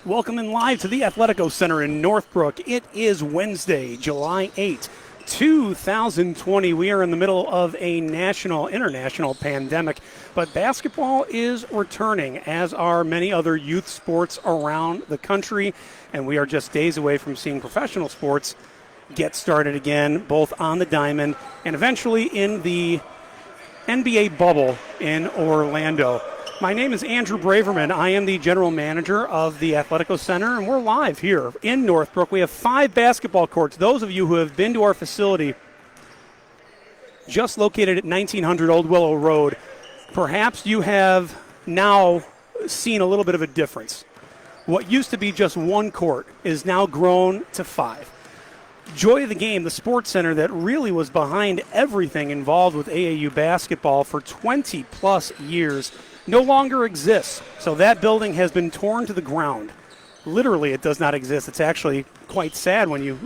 Welcome in live to the Athletico Center in Northbrook. It is Wednesday, July 8th, 2020. We are in the middle of a international pandemic, but basketball is returning, as are many other youth sports around the country, and we are just days away from seeing professional sports get started again, both on the diamond and eventually in the NBA bubble in Orlando. My name is Andrew Braverman. I am the general manager of the Athletico Center, and we're live here in Northbrook. We have 5 basketball courts. Those of you who have been to our facility, just located at 1900 Old Willow Road, perhaps you have now seen a little bit of a difference. What used to be just 1 court is now grown to 5. Joy of the Game, the sports center that really was behind everything involved with AAU basketball for 20 plus years, no longer exists. So that building has been torn to the ground. Literally, it does not exist. It's actually quite sad when you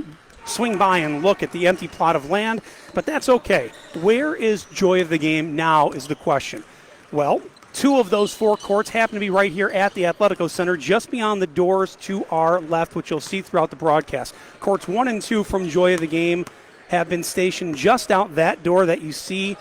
swing by and look at the empty plot of land, but that's okay. Where is Joy of the Game now is the question. Well, 2 of those 4 courts happen to be right here at the Athletico Center, just beyond the doors to our left, which you'll see throughout the broadcast. Courts 1 and 2 from Joy of the Game have been stationed just out that door that you see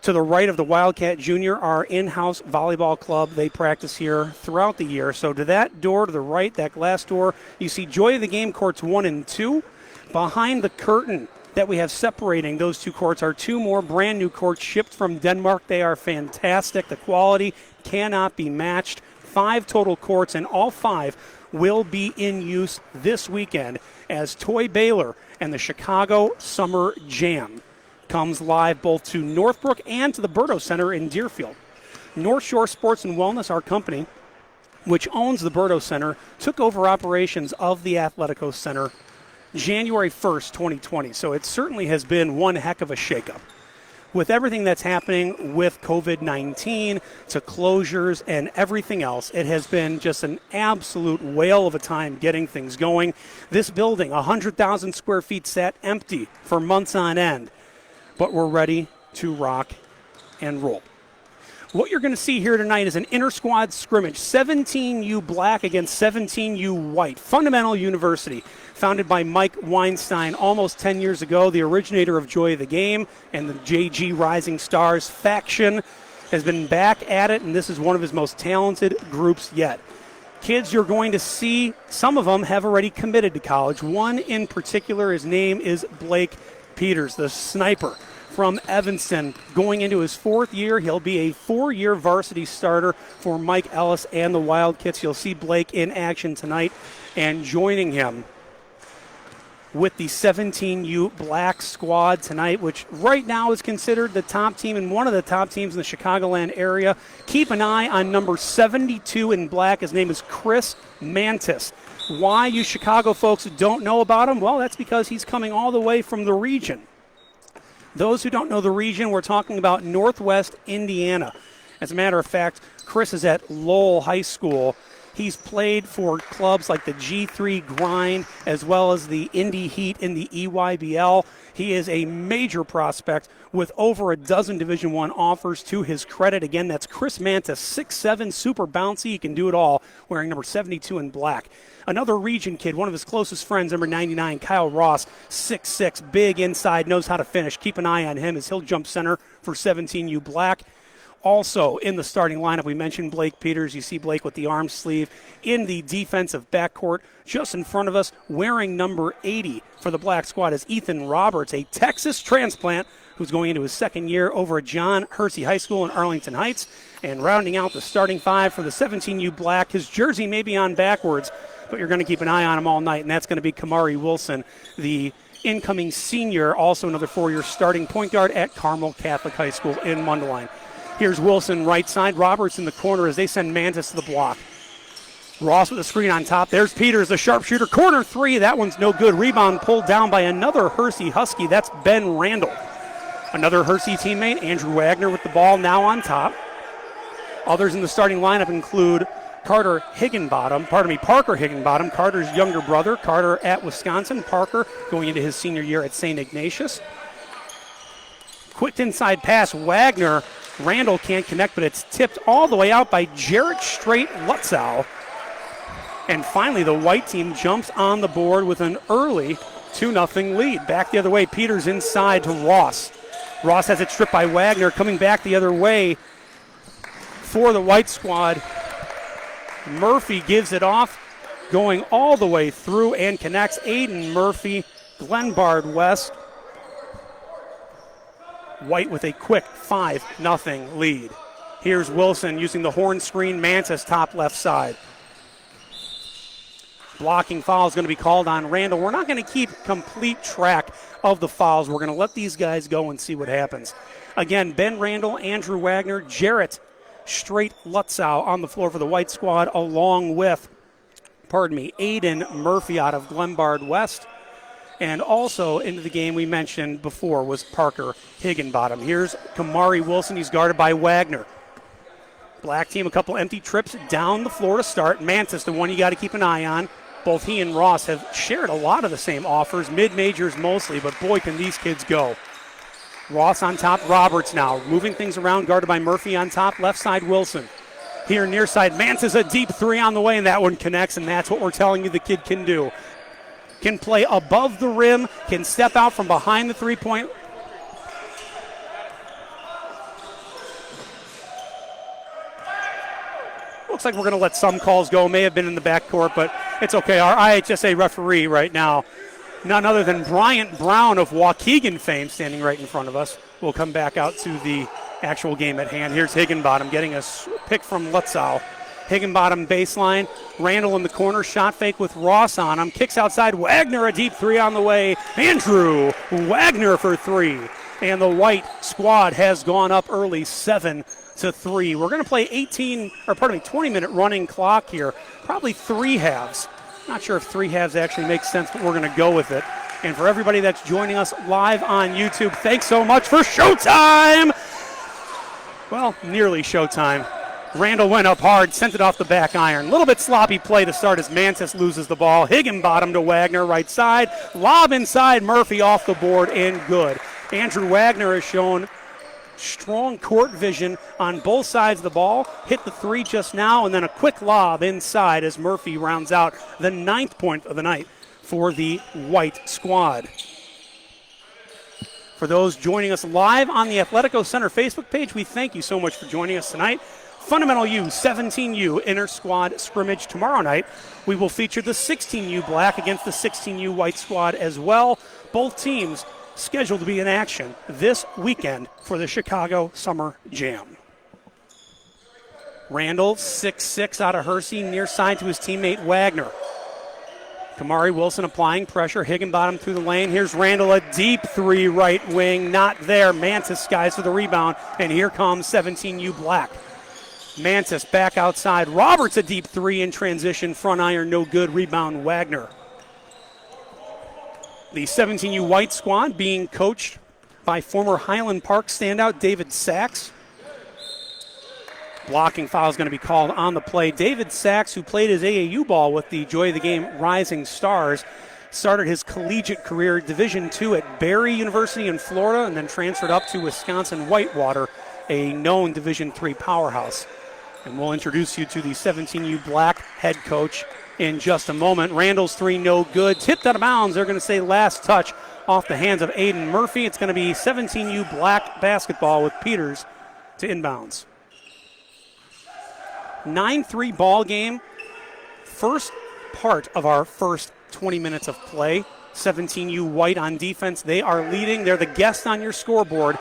to the right of the Wildcat Junior, our in-house volleyball club. They practice here throughout the year. So to that door to the right, that glass door, you see Joy of the Game courts 1 and 2. Behind the curtain that we have separating those 2 courts are 2 more brand new courts shipped from Denmark. They are fantastic. The quality cannot be matched. 5 total courts, and all 5 will be in use this weekend as Toy Baylor and the Chicago Summer Jam comes live both to Northbrook and to the Berto Center in Deerfield. North Shore Sports and Wellness, our company, which owns the Berto Center, took over operations of the Athletico Center January 1st, 2020. So it certainly has been one heck of a shakeup. With everything that's happening with COVID-19 to closures and everything else, it has been just an absolute whale of a time getting things going. This building, 100,000 square feet, sat empty for months on end. But we're ready to rock and roll. What you're going to see here tonight is an Intersquad scrimmage, 17U black against 17U white. Fundamental University, founded by Mike Weinstein almost 10 years ago, the originator of Joy of the Game and the JG Rising Stars faction, has been back at it, and this is one of his most talented groups yet. Kids you're going to see, some of them have already committed to college. One in particular, his name is Blake Peters, the sniper from Evanston, going into his 4th year. He'll be a 4-year varsity starter for Mike Ellis and the Wildcats. You'll see Blake in action tonight, and joining him with the 17U Black squad tonight, which right now is considered the top team and one of the top teams in the Chicagoland area. Keep an eye on number 72 in black. His name is Chris Mantis. Why you Chicago folks don't know about him? Well, that's because he's coming all the way from the region. Those who don't know the region, we're talking about Northwest Indiana. As a matter of fact, Chris is at Lowell High School. He's played for clubs like the G3 Grind as well as the Indy Heat in the EYBL. He is a major prospect with over a dozen Division I offers to his credit. Again, that's Chris Mantis, 6'7", super bouncy. He can do it all, wearing number 72 in black. Another region kid, one of his closest friends, number 99, Kyle Ross, 6'6", big inside, knows how to finish. Keep an eye on him as he'll jump center for 17U black. Also in the starting lineup, we mentioned Blake Peters. You see Blake with the arm sleeve in the defensive backcourt. Just in front of us, wearing number 80 for the Black squad, is Ethan Roberts, a Texas transplant who's going into his 2nd year over at John Hersey High School in Arlington Heights. And rounding out the starting 5 for the 17U Black, his jersey may be on backwards, but you're going to keep an eye on him all night, and that's going to be Kamari Wilson, the incoming senior, also another 4-year starting point guard at Carmel Catholic High School in Mundelein. Here's Wilson right side, Roberts in the corner as they send Mantis to the block. Ross with the screen on top. There's Peters, the sharpshooter. Corner 3, that one's no good. Rebound pulled down by another Hersey Husky. That's Ben Randall. Another Hersey teammate, Andrew Wagner, with the ball now on top. Others in the starting lineup include Parker Higginbottom, Carter's younger brother. Carter at Wisconsin, Parker going into his senior year at St. Ignatius. Quick inside pass, Wagner. Randall can't connect, but it's tipped all the way out by Jarrett Straight Lutzow. And finally, the white team jumps on the board with an early 2-0 lead. Back the other way, Peters inside to Ross. Ross has it stripped by Wagner, coming back the other way for the white squad. Murphy gives it off, going all the way through and connects. Aiden Murphy, Glenbard West. White with a quick 5-0 lead. Here's Wilson using the horn screen, Mantis top left side. Blocking foul is going to be called on Randall. We're not going to keep complete track of the fouls. We're going to let these guys go and see what happens. Again, Ben Randall, Andrew Wagner, Jarrett Straight Lutzow on the floor for the white squad, along with, Aiden Murphy out of Glenbard West. And also into the game we mentioned before was Parker Higginbottom. Here's Kamari Wilson. He's guarded by Wagner. Black team, a couple empty trips down the floor to start. Mantis, the one you got to keep an eye on. Both he and Ross have shared a lot of the same offers, mid-majors mostly, but boy, can these kids go. Ross on top, Roberts now, moving things around, guarded by Murphy on top, left side Wilson. Here near side, Mantis, a deep three on the way, and that one connects, and that's what we're telling you the kid can do. Can play above the rim, can step out from behind the three-point. Looks like we're going to let some calls go. May have been in the backcourt, but it's okay. Our IHSA referee right now, none other than Bryant Brown of Waukegan fame, standing right in front of us. We'll come back out to the actual game at hand. Here's Higginbottom getting a pick from Lutzow. Higginbottom baseline. Randall in the corner. Shot fake with Ross on him. Kicks outside. Wagner, a deep three on the way. Andrew Wagner for three. And the white squad has gone up early, 7-3. We're going to play 20-minute running clock here. Probably 3 halves. Not sure if 3 halves actually makes sense, but we're going to go with it. And for everybody that's joining us live on YouTube, thanks so much for showtime. Well, nearly showtime. Randall went up hard, sent it off the back iron. A little bit sloppy play to start as Mantis loses the ball. Higginbottom to Wagner, right side. Lob inside, Murphy off the board, and good. Andrew Wagner has shown strong court vision on both sides of the ball. Hit the three just now, and then a quick lob inside as Murphy rounds out the 9th point of the night for the white squad. For those joining us live on the Athletico Center Facebook page, we thank you so much for joining us tonight. Fundamental U, 17U Intersquad scrimmage tomorrow night. We will feature the 16U black against the 16U white squad as well. Both teams scheduled to be in action this weekend for the Chicago Summer Jam. Randall, 6'6" out of Hersey, near side to his teammate Wagner. Kamari Wilson applying pressure. Higginbottom through the lane. Here's Randall, a deep three right wing. Not there. Mantis skies for the rebound, and here comes 17U black. Mantis back outside. Roberts a deep three in transition. Front iron, no good. Rebound, Wagner. The 17U white squad being coached by former Highland Park standout David Sachs. Blocking foul is going to be called on the play. David Sachs, who played his AAU ball with the Joy of the Game Rising Stars, started his collegiate career Division II at Barry University in Florida and then transferred up to Wisconsin Whitewater, a known Division III powerhouse. And we'll introduce you to the 17U black head coach in just a moment. Randall's three no good. Tipped out of bounds. They're going to say last touch off the hands of Aiden Murphy. It's going to be 17U black basketball with Peters to inbounds. 9-3 ball game. First part of our first 20 minutes of play. 17U white on defense. They are leading. They're the guest on your scoreboard.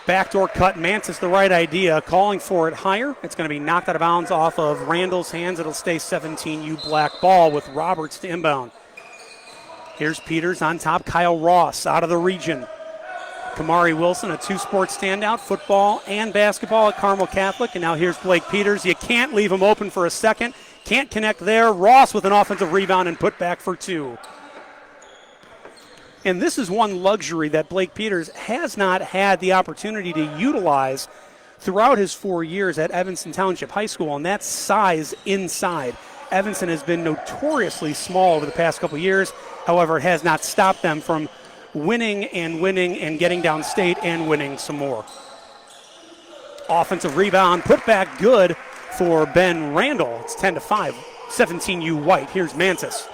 Backdoor cut, Mantis the right idea, calling for it higher. It's going to be knocked out of bounds off of Randall's hands. It'll stay 17U black ball with Roberts to inbound. Here's Peters on top, Kyle Ross out of the region. Kamari Wilson, a two-sport standout, football and basketball at Carmel Catholic. And now here's Blake Peters. You can't leave him open for a second. Can't connect there. Ross with an offensive rebound and put back for two. And this is one luxury that Blake Peters has not had the opportunity to utilize throughout his 4 years at Evanston Township High School, and that's size inside. Evanston has been notoriously small over the past couple years. However, it has not stopped them from winning and getting downstate and winning some more. Offensive rebound, put back good for Ben Randall. It's 10-5 17U White. Here's Mantis.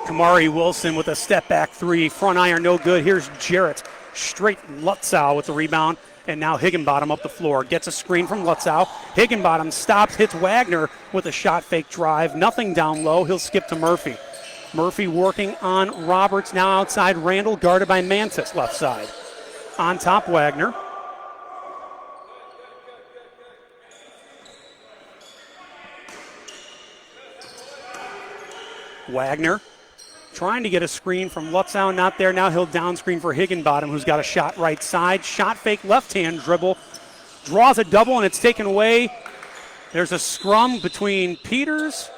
Kamari Wilson with a step back three. Front iron, no good. Here's Jarrett. Straight Lutzow with the rebound. And now Higginbottom up the floor. Gets a screen from Lutzow. Higginbottom stops, hits Wagner with a shot fake drive. Nothing down low. He'll skip to Murphy. Murphy working on Roberts. Now outside Randall, guarded by Mantis, left side. On top, Wagner. Wagner trying to get a screen from Lutzow, not there. Now he'll down screen for Higginbottom, who's got a shot right side. Shot fake left-hand dribble. Draws a double, and it's taken away. There's a scrum between Peters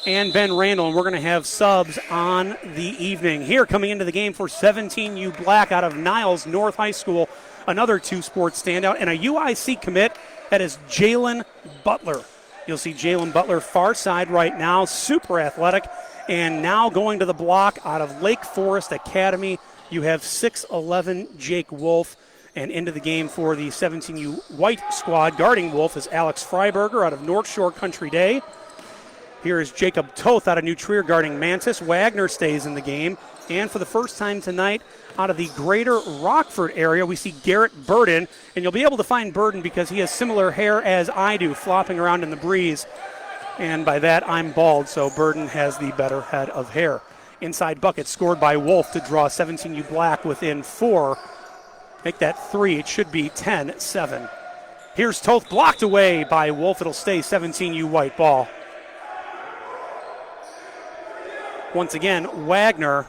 and Ben Randall, and we're going to have subs on the evening. Here coming into the game for 17U Black out of Niles North High School, another two-sport standout, and a UIC commit, that is Jalen Butler. You'll see Jalen Butler far side right now, super athletic. And now going to the block out of Lake Forest Academy, you have 6'11" Jake Wolf. And into the game for the 17U White squad, guarding Wolf is Alex Freiberger out of North Shore Country Day. Here is Jacob Toth out of New Trier guarding Mantis. Wagner stays in the game. And for the first time tonight, out of the greater Rockford area, we see Garrett Burden. And you'll be able to find Burden because he has similar hair as I do, flopping around in the breeze. And by that, I'm bald, so Burden has the better head of hair. Inside bucket scored by Wolf to draw 17U Black within 4. Make that 3. It should be 10-7. Here's Toth blocked away by Wolf. It'll stay 17U White ball. Once again, Wagner,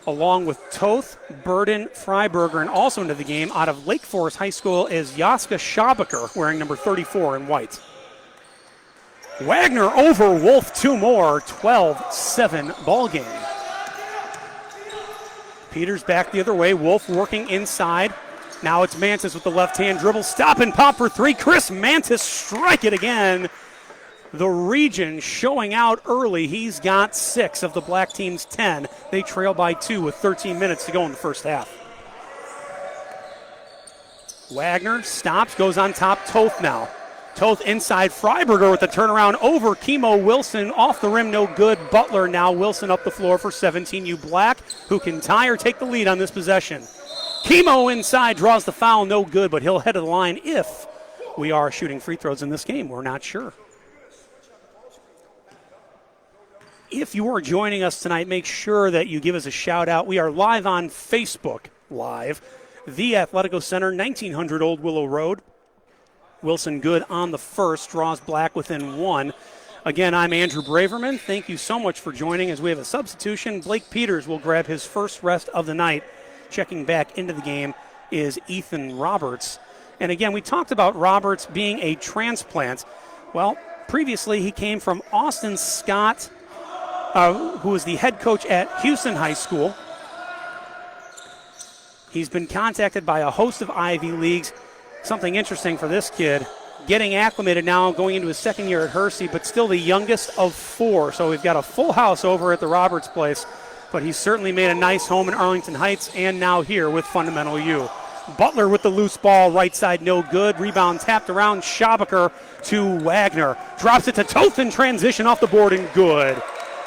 along with Toth, Burden, Freiberger, and also into the game out of Lake Forest High School is Jaska Schabacher, wearing number 34 in white. Wagner over Wolf, 2 more, 12-7 ball game. Peters back the other way, Wolf working inside. Now it's Mantis with the left-hand dribble, stop and pop for 3. Chris Mantis strike it again. The region showing out early. He's got 6 of the black team's 10. They trail by 2 with 13 minutes to go in the first half. Wagner stops, goes on top, Toth now. Toth inside, Freiberger with the turnaround over Kimo Wilson. Off the rim, no good. Butler now, Wilson up the floor for 17U Black, who can tie or take the lead on this possession. Kimo inside, draws the foul, no good, but he'll head to the line if we are shooting free throws in this game. We're not sure. If you are joining us tonight, make sure that you give us a shout out. We are live on Facebook Live. The Athletico Center, 1900 Old Willow Road. Wilson good on the first, draws Black within 1. Again, I'm Andrew Braverman. Thank you so much for joining as we have a substitution. Blake Peters will grab his first rest of the night. Checking back into the game is Ethan Roberts. And again, we talked about Roberts being a transplant. Well, previously he came from Austin Scott, who was the head coach at Houston High School. He's been contacted by a host of Ivy Leagues. Something interesting for this kid, getting acclimated now, going into his second year at Hersey, but still the youngest of 4. So we've got a full house over at the Roberts place, but he's certainly made a nice home in Arlington Heights and now here with Fundamental U. Butler with the loose ball, right side, no good. Rebound tapped around, Schabacher to Wagner. Drops it to Toth in transition off the board and good.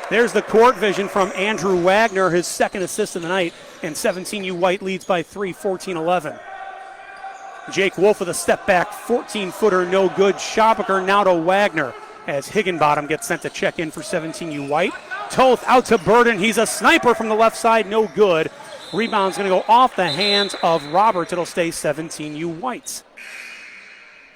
There's the court vision from Andrew Wagner, his second assist of the night, and 17U White leads by 3, 14-11. Jake Wolf with a step back, 14-footer, no good. Schabacher now to Wagner as Higginbottom gets sent to check in for 17U White. Toth out to Burden. He's a sniper from the left side, no good. Rebound's going to go off the hands of Roberts. It'll stay 17U White.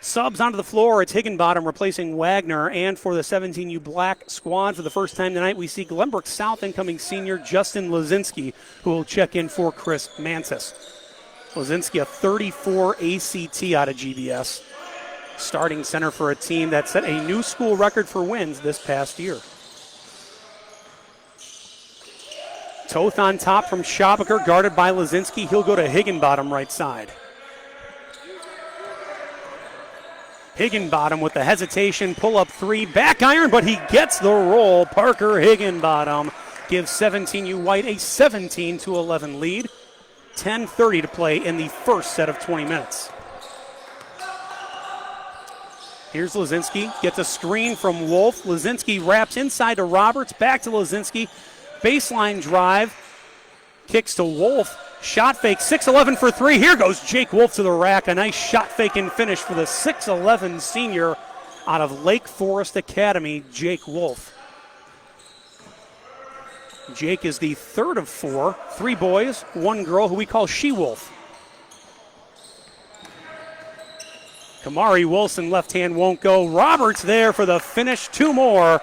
Subs onto the floor. It's Higginbottom replacing Wagner. And for the 17U Black squad, for the first time tonight, we see Glenbrook South incoming senior Justin Lazinski, who will check in for Chris Mantis. Lazinski, a 34 ACT out of GBS. Starting center for a team that set a new school record for wins this past year. Toth on top from Schabacher, guarded by Lazinski. He'll go to Higginbottom right side. Higginbottom with the hesitation, pull-up 3, back iron, but he gets the roll. Parker Higginbottom gives 17U White a 17-11 lead. 10:30 to play in the first set of 20 minutes. Here's Lazinski, gets a screen from Wolf. Lazinski wraps inside to Roberts, back to Lazinski. Baseline drive, kicks to Wolf. Shot fake, 6'11 for three. Here goes Jake Wolf to the rack. A nice shot fake and finish for the 6'11 senior out of Lake Forest Academy, Jake Wolf. Jake is the third of four. 3 boys, 1 girl who we call She-Wolf. Kamari Wilson, left hand won't go. Roberts there for the finish. 2 more.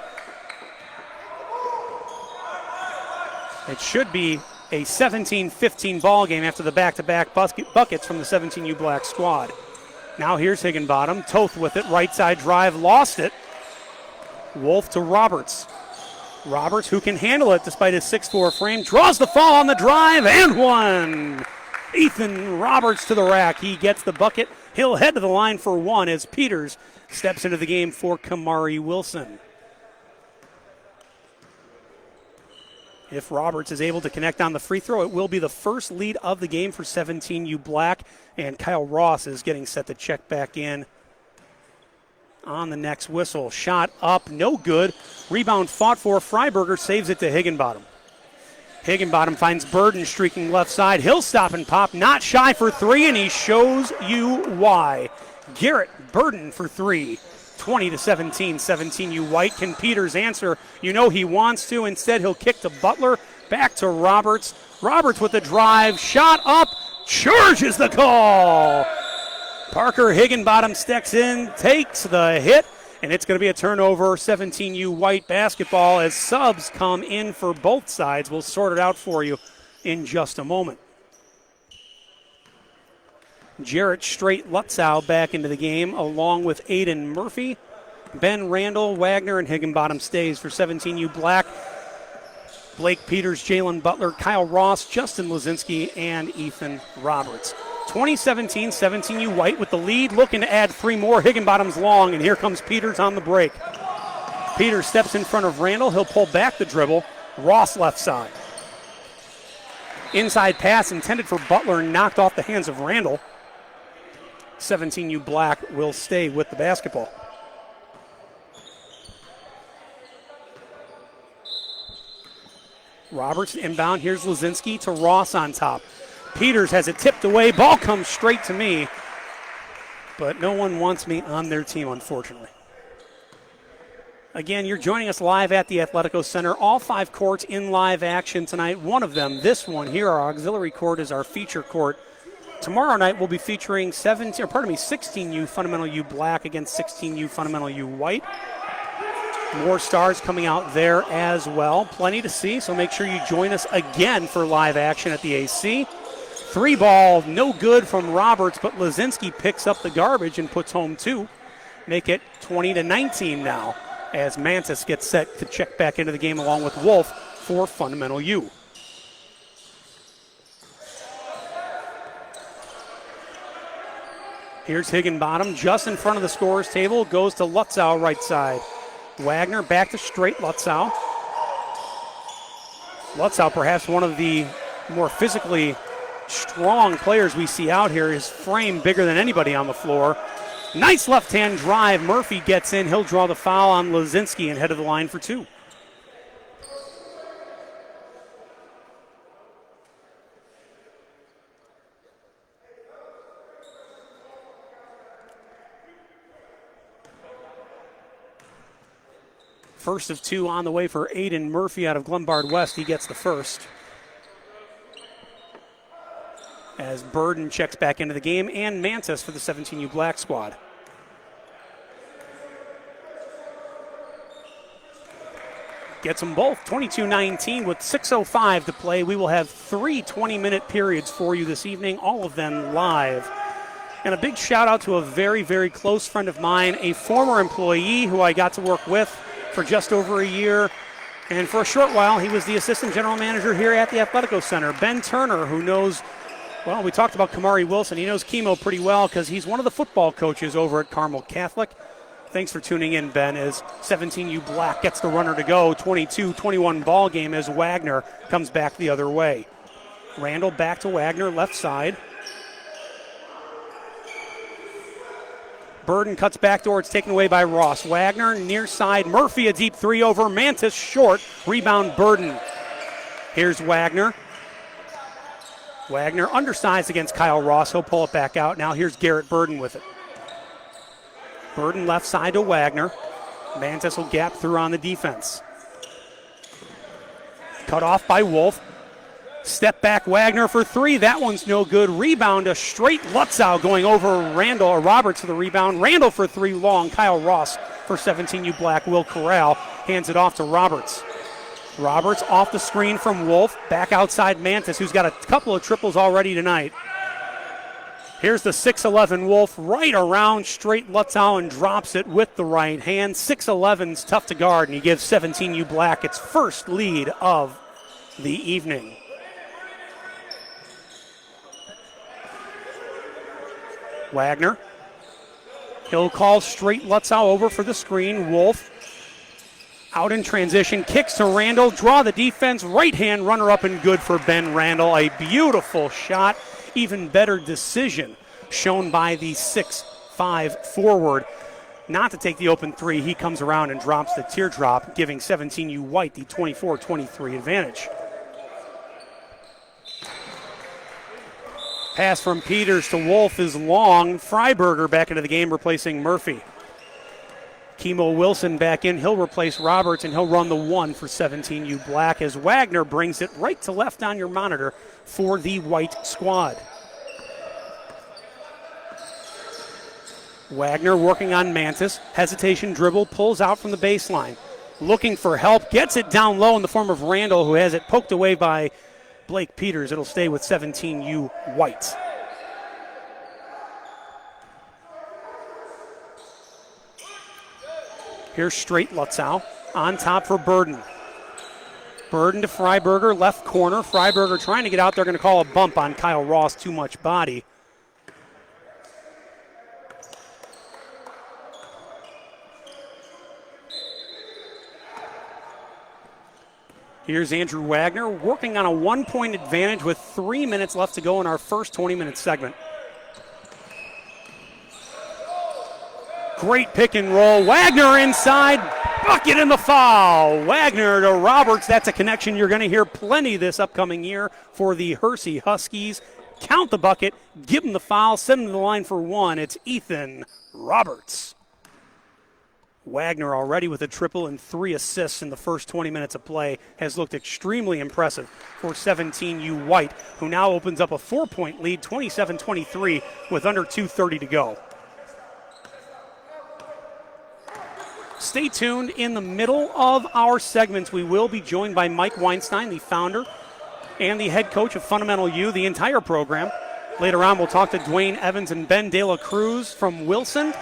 It should be a 17-15 ball game after the back-to-back buckets from the 17U Black squad. Now here's Higginbottom. Toth with it. Right side drive. Lost it. Wolf to Roberts. Roberts, who can handle it despite his 6'4 frame, draws the foul on the drive and one. Ethan Roberts to the rack. He gets the bucket. He'll head to the line for 1 as Peters steps into the game for Kamari Wilson. If Roberts is able to connect on the free throw, it will be the first lead of the game for 17U Black, and Kyle Ross is getting set to check back in on the next whistle. Shot up, no good. Rebound fought for. Freiberger saves it to Higginbottom. Higginbottom finds Burden streaking left side. He'll stop and pop, not shy for 3, and he shows you why. Garrett Burden for 3. 20-17, 17U White. Can Peters answer? You know he wants to. Instead, he'll kick to Butler. Back to Roberts. Roberts with the drive. Shot up. Charges the call. Parker Higginbottom steps in, takes the hit, and it's going to be a turnover. 17U White basketball as subs come in for both sides. We'll sort it out for you in just a moment. Jarrett Straight Lutzow back into the game along with Aiden Murphy. Ben Randall, Wagner, and Higginbottom stays for 17U Black. Blake Peters, Jalen Butler, Kyle Ross, Justin Lazinski, and Ethan Roberts. 2017, 17U White with the lead, looking to add 3 more. Higginbottom's long, and here comes Peters on the break. Peters steps in front of Randall. He'll pull back the dribble. Ross left side. Inside pass intended for Butler, knocked off the hands of Randall. 17U Black will stay with the basketball. Roberts inbound. Here's Lazinski to Ross on top. Peters has it tipped away. Ball comes straight to me. But no one wants me on their team, unfortunately. Again, you're joining us live at the Athletico Center. All 5 courts in live action tonight. One of them, this one here, our auxiliary court, is our feature court. Tomorrow night we'll be featuring 16U Fundamental U Black against 16U Fundamental U White. More stars coming out there as well. Plenty to see, so make sure you join us again for live action at the AC. 3 ball, no good from Roberts, but Lazinski picks up the garbage and puts home 2. Make it 20-19 now as Mantis gets set to check back into the game along with Wolf for Fundamental U. Here's Higginbottom just in front of the scorer's table. Goes to Lutzow right side. Wagner back to Straight Lutzow. Lutzow, perhaps one of the more physically strong players we see out here. His frame bigger than anybody on the floor. Nice left-hand drive. Murphy gets in. He'll draw the foul on Lazinski and head to the line for 2. First of 2 on the way for Aiden Murphy out of Glenbard West. He gets the first. As Burden checks back into the game, and Mantis for the 17U Black squad. Gets them both. 22-19 with 6:05 to play. We will have 3 20-minute periods for you this evening, all of them live. And a big shout out to a very, very close friend of mine, a former employee who I got to work with for just over a year. And for a short while, he was the assistant general manager here at the Athletico Center. Ben Turner, who knows, well, we talked about Kamari Wilson. He knows Chemo pretty well because he's one of the football coaches over at Carmel Catholic. Thanks for tuning in, Ben, as 17U Black gets the runner to go. 22-21 ball game as Wagner comes back the other way. Randall back to Wagner, left side. Burden cuts backdoor. It's taken away by Ross. Wagner near side. Murphy a deep three over. Mantis short. Rebound Burden. Here's Wagner. Wagner undersized against Kyle Ross. He'll pull it back out. Now here's Garrett Burden with it. Burden left side to Wagner. Mantis will gap through on the defense. Cut off by Wolf. Step back Wagner for three. That one's no good. Rebound a straight Lutzow going over Randall or Roberts for the rebound. Randall for three long. Kyle Ross for 17U Black. Will Corral hands it off to Roberts. Roberts off the screen from Wolf. Back outside Mantis, who's got a couple of triples already tonight. Here's the 6'11 Wolf right around straight Lutzow and drops it with the right hand. 6'11's tough to guard, and he gives 17U Black its first lead of the evening. Wagner. He'll call straight Lutzow over for the screen. Wolf out in transition, kicks to Randall, draw the defense, right hand runner up and good for Ben Randall. A beautiful shot, even better decision shown by the 6'5 forward. Not to take the open three, he comes around and drops the teardrop, giving 17U White the 24-23 advantage. Pass from Peters to Wolf is long. Freiberger back into the game, replacing Murphy. Kimo Wilson back in. He'll replace Roberts, and he'll run the one for 17U Black as Wagner brings it right to left on your monitor for the White squad. Wagner working on Mantis. Hesitation dribble, pulls out from the baseline. Looking for help, gets it down low in the form of Randall, who has it poked away by Blake Peters. It'll stay with 17U White. Here's straight Lutzow on top for Burden. Burden to Freiberger, left corner. Freiberger trying to get out there, going to call a bump on Kyle Ross, too much body. Here's Andrew Wagner working on a 1-point advantage with 3 minutes left to go in our first 20-minute segment. Great pick and roll. Wagner inside, bucket in the foul. Wagner to Roberts. That's a connection you're going to hear plenty this upcoming year for the Hersey Huskies. Count the bucket, give him the foul, send him to the line for one. It's Ethan Roberts. Wagner already with a triple and 3 assists in the first 20 minutes of play has looked extremely impressive for 17U White, who now opens up a 4-point lead, 27-23 with under 2:30 to go. Stay tuned. In the middle of our segments, we will be joined by Mike Weinstein, the founder and the head coach of Fundamental U, the entire program. Later on, we'll talk to Dwayne Evans and Ben De La Cruz from Wilson.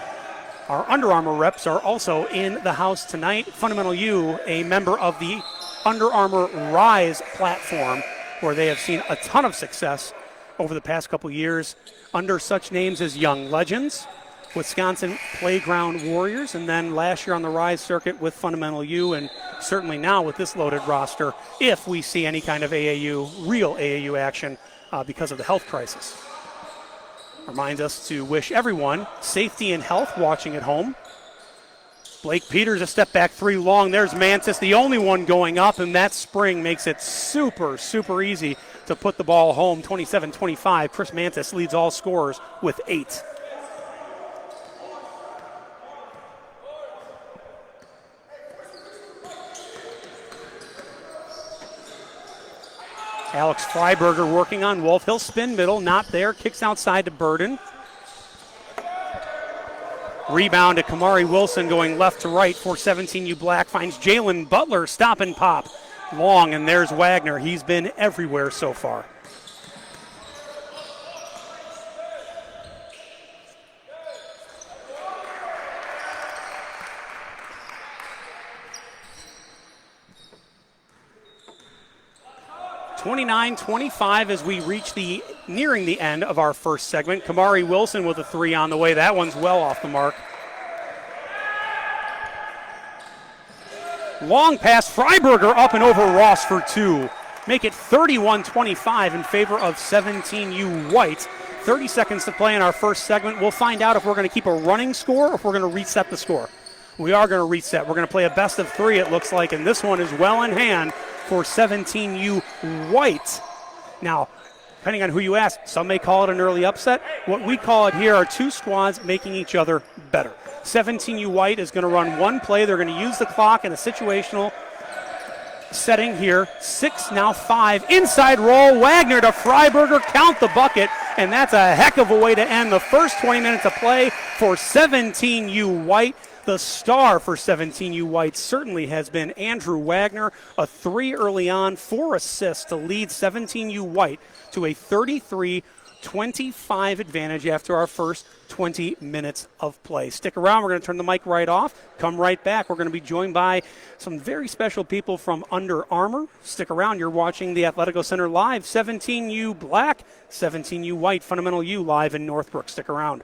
Our Under Armour reps are also in the house tonight. Fundamental U, a member of the Under Armour Rise platform, where they have seen a ton of success over the past couple years under such names as Young Legends, Wisconsin Playground Warriors, and then last year on the Rise circuit with Fundamental U, and certainly now with this loaded roster, if we see any kind of AAU, real AAU action because of the health crisis. Reminds us to wish everyone safety and health watching at home. Blake Peters, a step back 3 long. There's Mantis, the only one going up, and that spring makes it super, super easy to put the ball home. 27-25. Chris Mantis leads all scorers with 8. Alex Freiberger working on Wolf. He'll spin middle, not there. Kicks outside to Burden. Rebound to Kamari Wilson going left to right for 17U Black. Finds Jalen Butler, stop and pop. Long, and there's Wagner. He's been everywhere so far. (29-25) as we reach nearing the end of our first segment. Kamari Wilson with a 3 on the way. That one's well off the mark. Long pass, Freiberger up and over Ross for 2. make it 31-25 in favor of 17U White. 30 seconds to play in our first segment. We'll find out if we're going to keep a running score or if we're going to reset the score. We are going to reset. We're going to play a best of 3, it looks like, and this one is well in hand for 17U White. Now, depending on who you ask, some may call it an early upset. What we call it here are two squads making each other better. 17U White is going to run one play. They're going to use the clock in a situational setting here. 6, now 5. Inside roll, Wagner to Freiberger, count the bucket, and that's a heck of a way to end the first 20 minutes of play for 17U White. The star for 17U White certainly has been Andrew Wagner. A 3 early on, 4 assists to lead 17U White to a 33-25 advantage after our first 20 minutes of play. Stick around. We're going to turn the mic right off. Come right back. We're going to be joined by some very special people from Under Armour. Stick around. You're watching the Athletico Center live. 17U Black, 17U White, Fundamental U live in Northbrook. Stick around.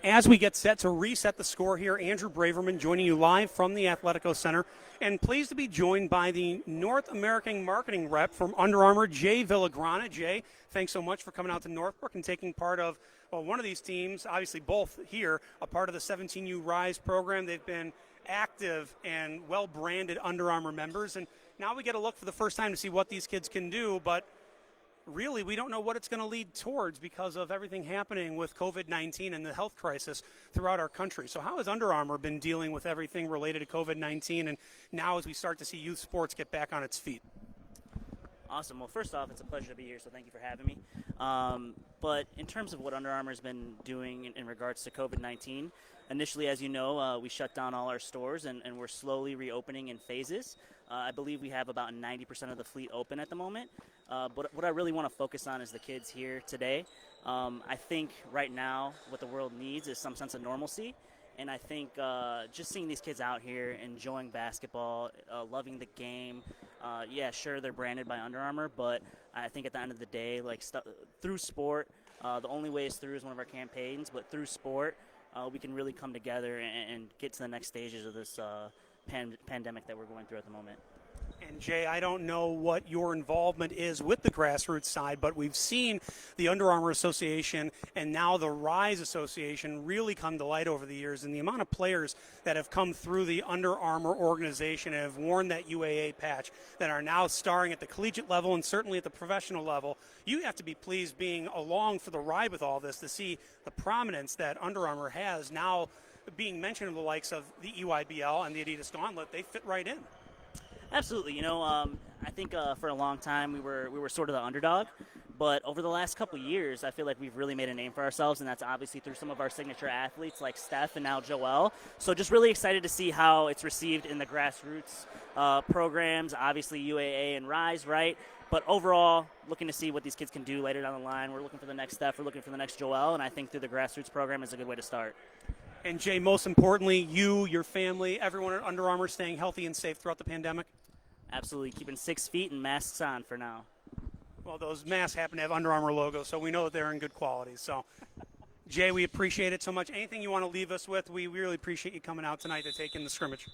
As we get set to reset the score here, Andrew Braverman joining you live from the Athletico Center, and pleased to be joined by the North American marketing rep from Under Armour, Jay Villagrana. Jay, thanks so much for coming out to Northbrook and taking part of, well, one of these teams, obviously both here, a part of the 17U Rise program. They've been active and well-branded Under Armour members, and now we get a look for the first time to see what these kids can do, but really, we don't know what it's going to lead towards because of everything happening with COVID-19 and the health crisis throughout our country. So how has Under Armour been dealing with everything related to COVID-19 and now as we start to see youth sports get back on its feet? Awesome. Well, first off, it's a pleasure to be here, so thank you for having me. But in terms of what Under Armour has been doing in regards to COVID-19, initially, as you know, we shut down all our stores and we're slowly reopening in phases. I believe we have about 90% of the fleet open at the moment. But what I really want to focus on is the kids here today. I think right now what the world needs is some sense of normalcy. And I think just seeing these kids out here enjoying basketball, loving the game. Yeah, sure, they're branded by Under Armour, but I think at the end of the day, like through sport, the only way is through is one of our campaigns, but through sport, we can really come together and get to the next stages of this pandemic that we're going through at the moment. And Jay, I don't know what your involvement is with the grassroots side, but we've seen the Under Armour Association and now the Rise Association really come to light over the years, and the amount of players that have come through the Under Armour organization and have worn that UAA patch that are now starring at the collegiate level and certainly at the professional level. You have to be pleased being along for the ride with all this to see the prominence that Under Armour has now being mentioned in the likes of the EYBL and the Adidas Gauntlet. They fit right in. Absolutely. You know, I think for a long time we were sort of the underdog, but over the last couple of years, I feel like we've really made a name for ourselves, and that's obviously through some of our signature athletes like Steph and now Joel. So just really excited to see how it's received in the grassroots programs, obviously UAA and Rise, right? But overall, looking to see what these kids can do later down the line. We're looking for the next Steph, we're looking for the next Joel, and I think through the grassroots program is a good way to start. And Jay, most importantly, you, your family, everyone at Under Armour staying healthy and safe throughout the pandemic? Absolutely, keeping 6 feet and masks on for now. Well, those masks happen to have Under Armour logos, so we know that they're in good quality. So, Jay, we appreciate it so much. Anything you want to leave us with? We really appreciate you coming out tonight to take in the scrimmage.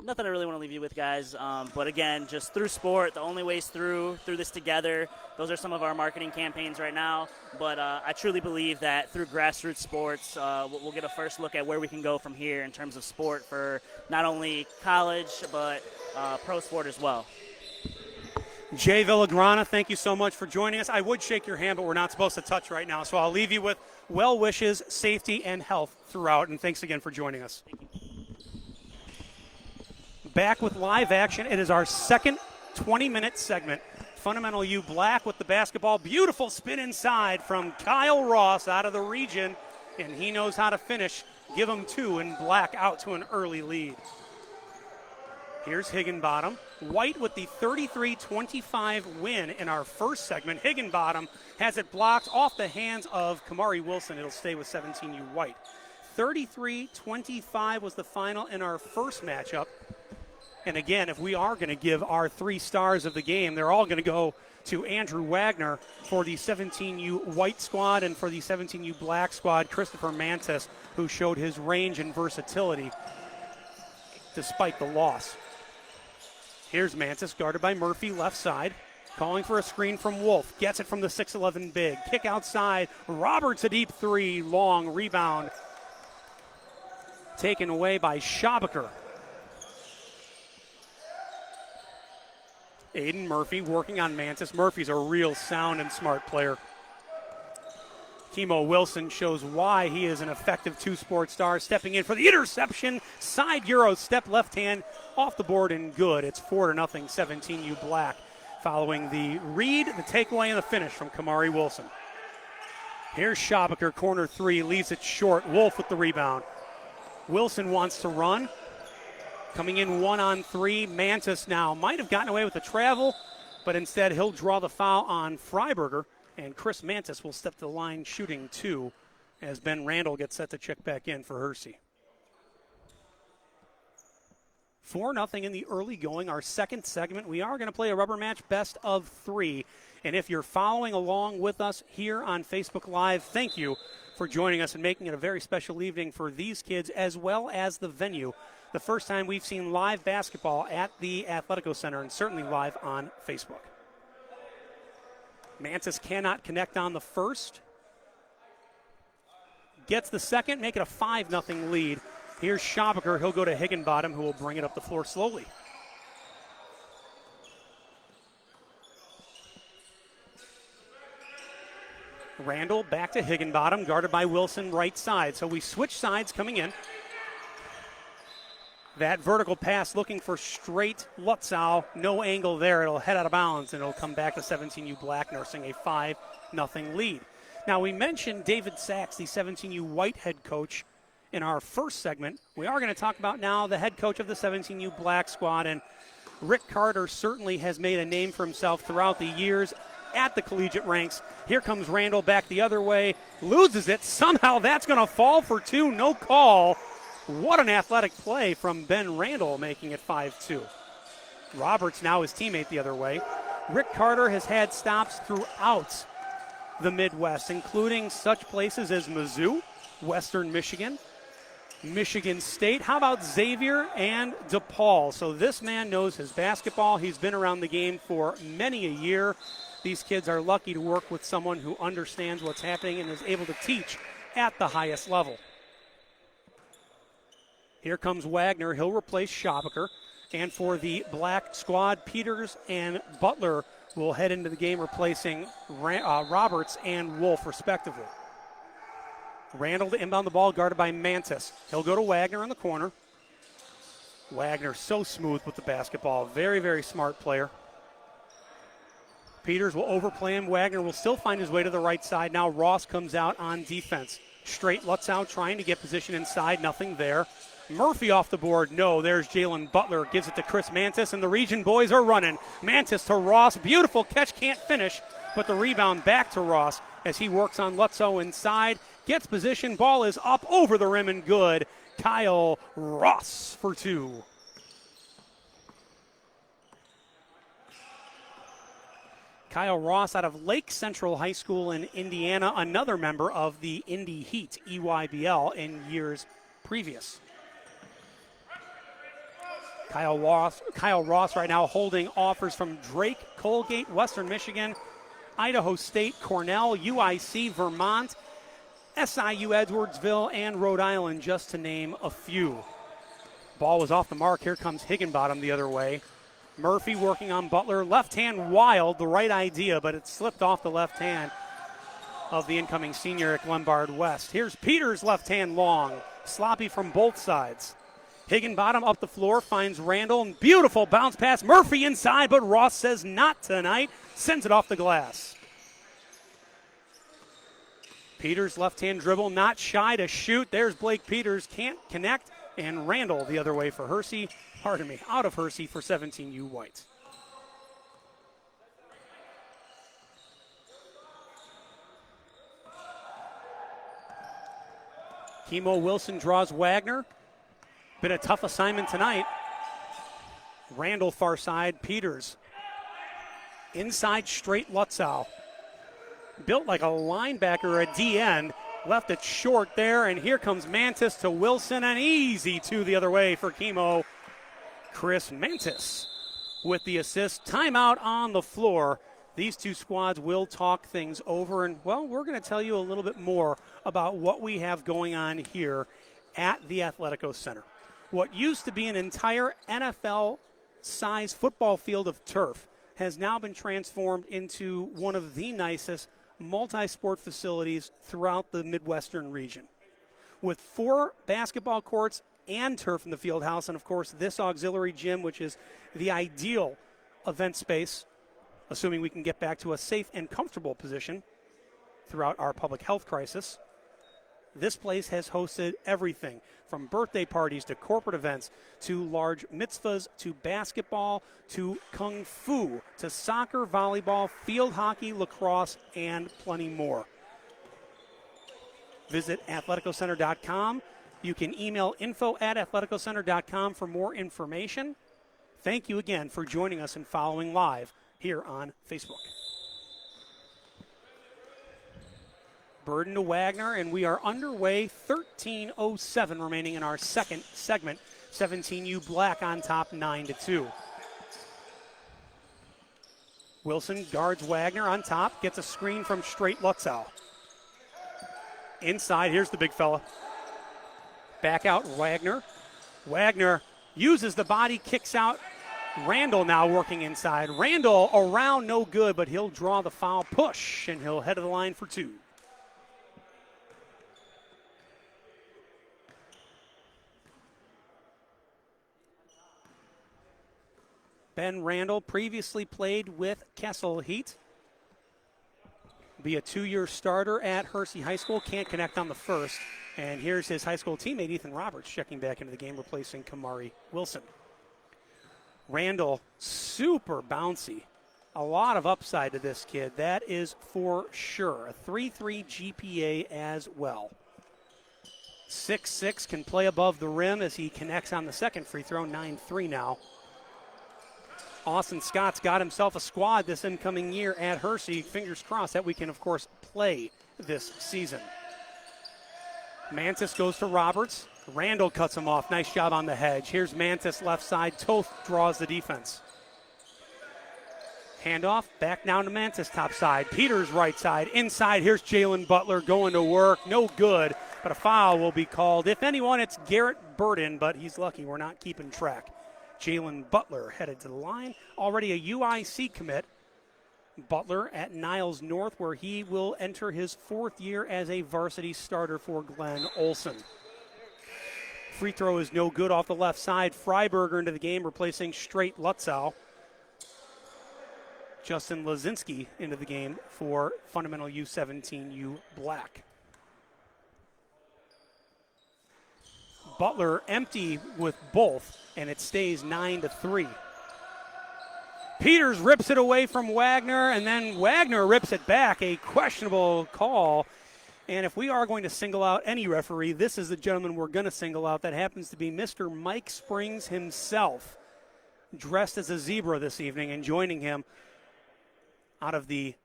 Nothing I really want to leave you with, guys. But again, just through sport, the only ways through this together. Those are some of our marketing campaigns right now. But I truly believe that through grassroots sports, we'll get a first look at where we can go from here in terms of sport for not only college but pro sport as well. Jay Villagrana, thank you so much for joining us. I would shake your hand, but we're not supposed to touch right now. So I'll leave you with well wishes, safety, and health throughout. And thanks again for joining us. Thank you. Back with live action. It is our second 20-minute segment. Fundamental U Black with the basketball. Beautiful spin inside from Kyle Ross out of the region, and he knows how to finish. Give him two, and Black out to an early lead. Here's Higginbottom. White with the 33-25 win in our first segment. Higginbottom has it blocked off the hands of Kamari Wilson. It'll stay with 17U White. 33-25 was the final in our first matchup. And again, if we are going to give our 3 stars of the game, they're all going to go to Andrew Wagner for the 17U White squad, and for the 17U Black squad, Christopher Mantis, who showed his range and versatility despite the loss. Here's Mantis, guarded by Murphy, left side, calling for a screen from Wolf. Gets it from the 6'11 big. Kick outside. Roberts a deep 3, long rebound. Taken away by Schabacher. Aiden Murphy working on Mantis. Murphy's a real sound and smart player. Kimo Wilson shows why he is an effective 2-sport star, stepping in for the interception. Side Euro step left hand off the board and good. It's 4-0 17U Black following the read, the takeaway, and the finish from Kamari Wilson. Here's Schabacher, corner 3, leaves it short. Wolf with the rebound. Wilson wants to run. Coming in 1-on-3, Mantis now might have gotten away with the travel, but instead he'll draw the foul on Freiberger, and Chris Mantis will step to the line shooting 2 as Ben Randall gets set to check back in for Hersey. 4-0 in the early going, our second segment. We are going to play a rubber match best of 3, and if you're following along with us here on Facebook Live, thank you for joining us and making it a very special evening for these kids as well as the venue. The first time we've seen live basketball at the Athletico Center, and certainly live on Facebook. Mantis cannot connect on the first. Gets the second, make it a 5-0 lead. Here's Schabacher. He'll go to Higginbottom, who will bring it up the floor slowly. Randall back to Higginbottom, guarded by Wilson, right side. So we switch sides coming in. That vertical pass looking for straight Lutzow. No angle there. It'll head out of bounds, and it'll come back to 17U Black, nursing a 5-0 lead. Now, we mentioned David Sachs, the 17U White head coach, in our first segment. We are going to talk about now the head coach of the 17U Black squad, and Rick Carter certainly has made a name for himself throughout the years at the collegiate ranks. Here comes Randall back the other way, loses it. Somehow that's going to fall for 2. No call. What an athletic play from Ben Randall, making it 5-2. Roberts now his teammate the other way. Rick Carter has had stops throughout the Midwest, including such places as Mizzou, Western Michigan, Michigan State. How about Xavier and DePaul? So this man knows his basketball. He's been around the game for many a year. These kids are lucky to work with someone who understands what's happening and is able to teach at the highest level. Here comes Wagner. He'll replace Schabacher. And for the Black squad, Peters and Butler will head into the game, replacing Roberts and Wolf, respectively. Randall to inbound the ball, guarded by Mantis. He'll go to Wagner in the corner. Wagner so smooth with the basketball. Very, very smart player. Peters will overplay him. Wagner will still find his way to the right side. Now Ross comes out on defense. Straight Lutzow trying to get position inside. Nothing there. Murphy off the board. No, there's Jalen Butler. Gives it to Chris Mantis, and the region boys are running. Mantis to Ross. Beautiful catch. Can't finish, but the rebound back to Ross as he works on Lutzow inside. Gets position. Ball is up over the rim and good. Kyle Ross for 2. Kyle Ross out of Lake Central High School in Indiana, another member of the Indy Heat, EYBL, in years previous. Kyle Ross right now holding offers from Drake, Colgate, Western Michigan, Idaho State, Cornell, UIC, Vermont, SIU Edwardsville, and Rhode Island, just to name a few. Ball was off the mark. Here comes Higginbottom the other way. Murphy working on Butler. Left hand wild, the right idea, but it slipped off the left hand of the incoming senior at Lombard West. Here's Peters, left hand long. Sloppy from both sides. Higginbottom up the floor, finds Randall. Beautiful bounce pass. Murphy inside, but Ross says not tonight. Sends it off the glass. Peters, left-hand dribble, not shy to shoot. There's Blake Peters, can't connect. And Randall the other way for Hersey. Out of Hersey for 17U White. Kimo Wilson draws Wagner. Been a tough assignment tonight. Randall far side, Peters. Inside straight Lutzow. Built like a linebacker or a DN. Left it short there, and here comes Mantis to Wilson, and easy two the other way for Kimo. Chris Mantis with the assist. Timeout on the floor. These two squads will talk things over, and, well, we're going to tell you a little bit more about what we have going on here at the Athletico Center. What used to be an entire NFL-sized football field of turf has now been transformed into one of the nicest multi-sport facilities throughout the Midwestern region. With 4 basketball courts and turf in the field house, and, of course, this auxiliary gym, which is the ideal event space, assuming we can get back to a safe and comfortable position throughout our public health crisis. This place has hosted everything from birthday parties to corporate events to large mitzvahs to basketball to kung fu to soccer, volleyball, field hockey, lacrosse, and plenty more. Visit athleticocenter.com. You can email info@athleticocenter.com for more information. Thank you again for joining us and following live here on Facebook. Burden to Wagner, and we are underway. 13:07 remaining in our second segment. 17U Black on top, 9-2. Wilson guards Wagner on top, gets a screen from straight Lutzow. Inside, here's the big fella. Back out Wagner. Wagner uses the body, kicks out. Randall now working inside. Randall around, no good, but he'll draw the foul push, and he'll head to the line for 2. Ben Randall previously played with Kessel Heat. Be a 2-year starter at Hersey High School. Can't connect on the first. And here's his high school teammate, Ethan Roberts, checking back into the game, replacing Kamari Wilson. Randall, super bouncy. A lot of upside to this kid. That is for sure. A 3.3 GPA as well. 6'6", can play above the rim as he connects on the second free throw. 9-3 now. Austin Scott's got himself a squad this incoming year at Hersey. Fingers crossed that we can, of course, play this season. Mantis goes to Roberts. Randall cuts him off. Nice job on the hedge. Here's Mantis left side. Toth draws the defense. Handoff back down to Mantis top side. Peters right side. Inside, here's Jalen Butler going to work. No good, but a foul will be called. If anyone, it's Garrett Burden, but he's lucky we're not keeping track. Jalen Butler headed to the line. Already a UIC commit. Butler at Niles North, where he will enter his 4th year as a varsity starter for Glenn Olson. Free throw is no good off the left side. Freiberger into the game, replacing straight Lutzow. Justin Lazinski into the game for Fundamental U17U Black. Butler empty with both, and it stays 9-3. Peters rips it away from Wagner, and then Wagner rips it back. A questionable call. And if we are going to single out any referee, this is the gentleman we're going to single out. That happens to be Mr. Mike Springs himself, dressed as a zebra this evening, and joining him out of the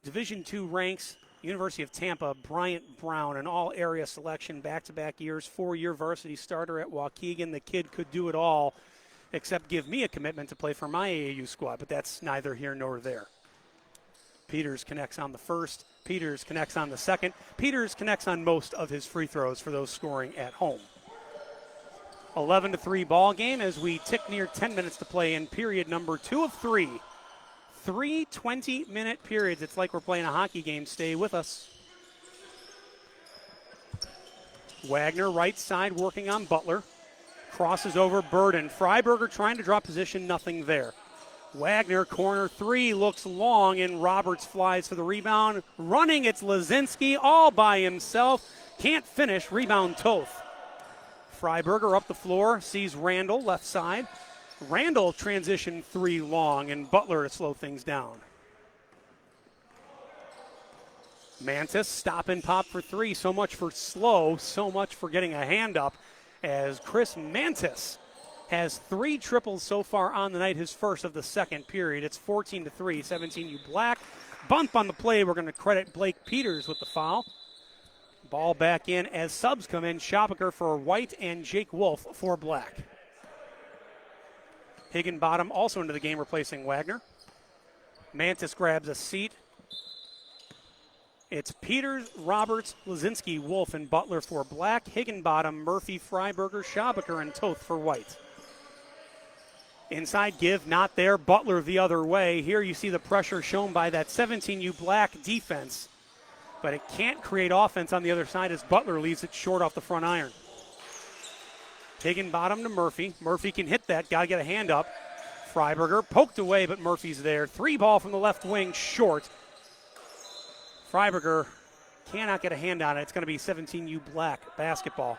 Division II ranks, University of Tampa, Bryant Brown, an all-area selection, back-to-back years, 4-year varsity starter at Waukegan. The kid could do it all. except give me a commitment to play for my AAU squad, but that's neither here nor there. Peters connects on the first. Peters connects on the second. Peters connects on most of his free throws for those scoring at home. 11-3 ball game as we tick near 10 minutes to play in period number 2 of 3. 3 20-minute periods. It's like we're playing a hockey game. Stay with us. Wagner, right side, working on Butler. Crosses over Burden. Freiberger trying to draw position, nothing there. Wagner, corner three, looks long, and Roberts flies for the rebound. Running, it's Lazinski all by himself. Can't finish, rebound Toth. Freiberger up the floor, sees Randall, left side. Randall transition three long, and Butler to slow things down. Mantis, stop and pop for three. So much for slow, so much for getting a hand up, as Chris Mantis has 3 triples so far on the night, his first of the second period. It's 14-3, 17U Black. Bump on the play. We're going to credit Blake Peters with the foul. Ball back in as subs come in. Schopaker for White and Jake Wolf for Black. Higginbottom also into the game, replacing Wagner. Mantis grabs a seat. It's Peters, Roberts, Lazinski, Wolf, and Butler for Black. Higginbottom, Murphy, Freiberger, Schobaker, and Toth for White. Inside give, not there. Butler the other way. Here you see the pressure shown by that 17U Black defense. But it can't create offense on the other side as Butler leaves it short off the front iron. Higginbottom to Murphy. Murphy can hit that. Got to get a hand up. Freiberger poked away, but Murphy's there. 3 ball from the left wing, short. Freiberger cannot get a hand on it. It's going to be 17U Black basketball.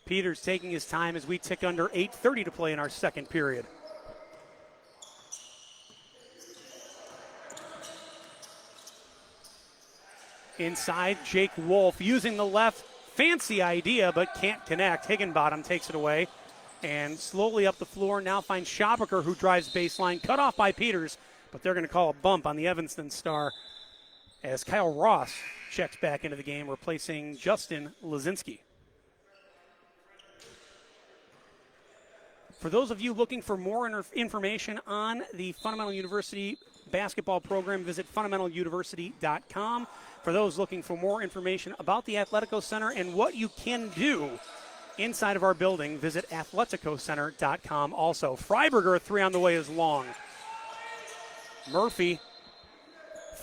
Peters taking his time as we tick under 8:30 to play in our second period. Inside, Jake Wolf using the left. Fancy idea, but can't connect. Higginbottom takes it away. And slowly up the floor, now finds Schobaker, who drives baseline. Cut off by Peters, but they're going to call a bump on the Evanston star as Kyle Ross checks back into the game, replacing Justin Lazinski. For those of you looking for more information on the Fundamental University basketball program, visit fundamentaluniversity.com. For those looking for more information about the Athletico Center and what you can do inside of our building, visit athleticocenter.com also. Freiberger, 3 on the way is long. Murphy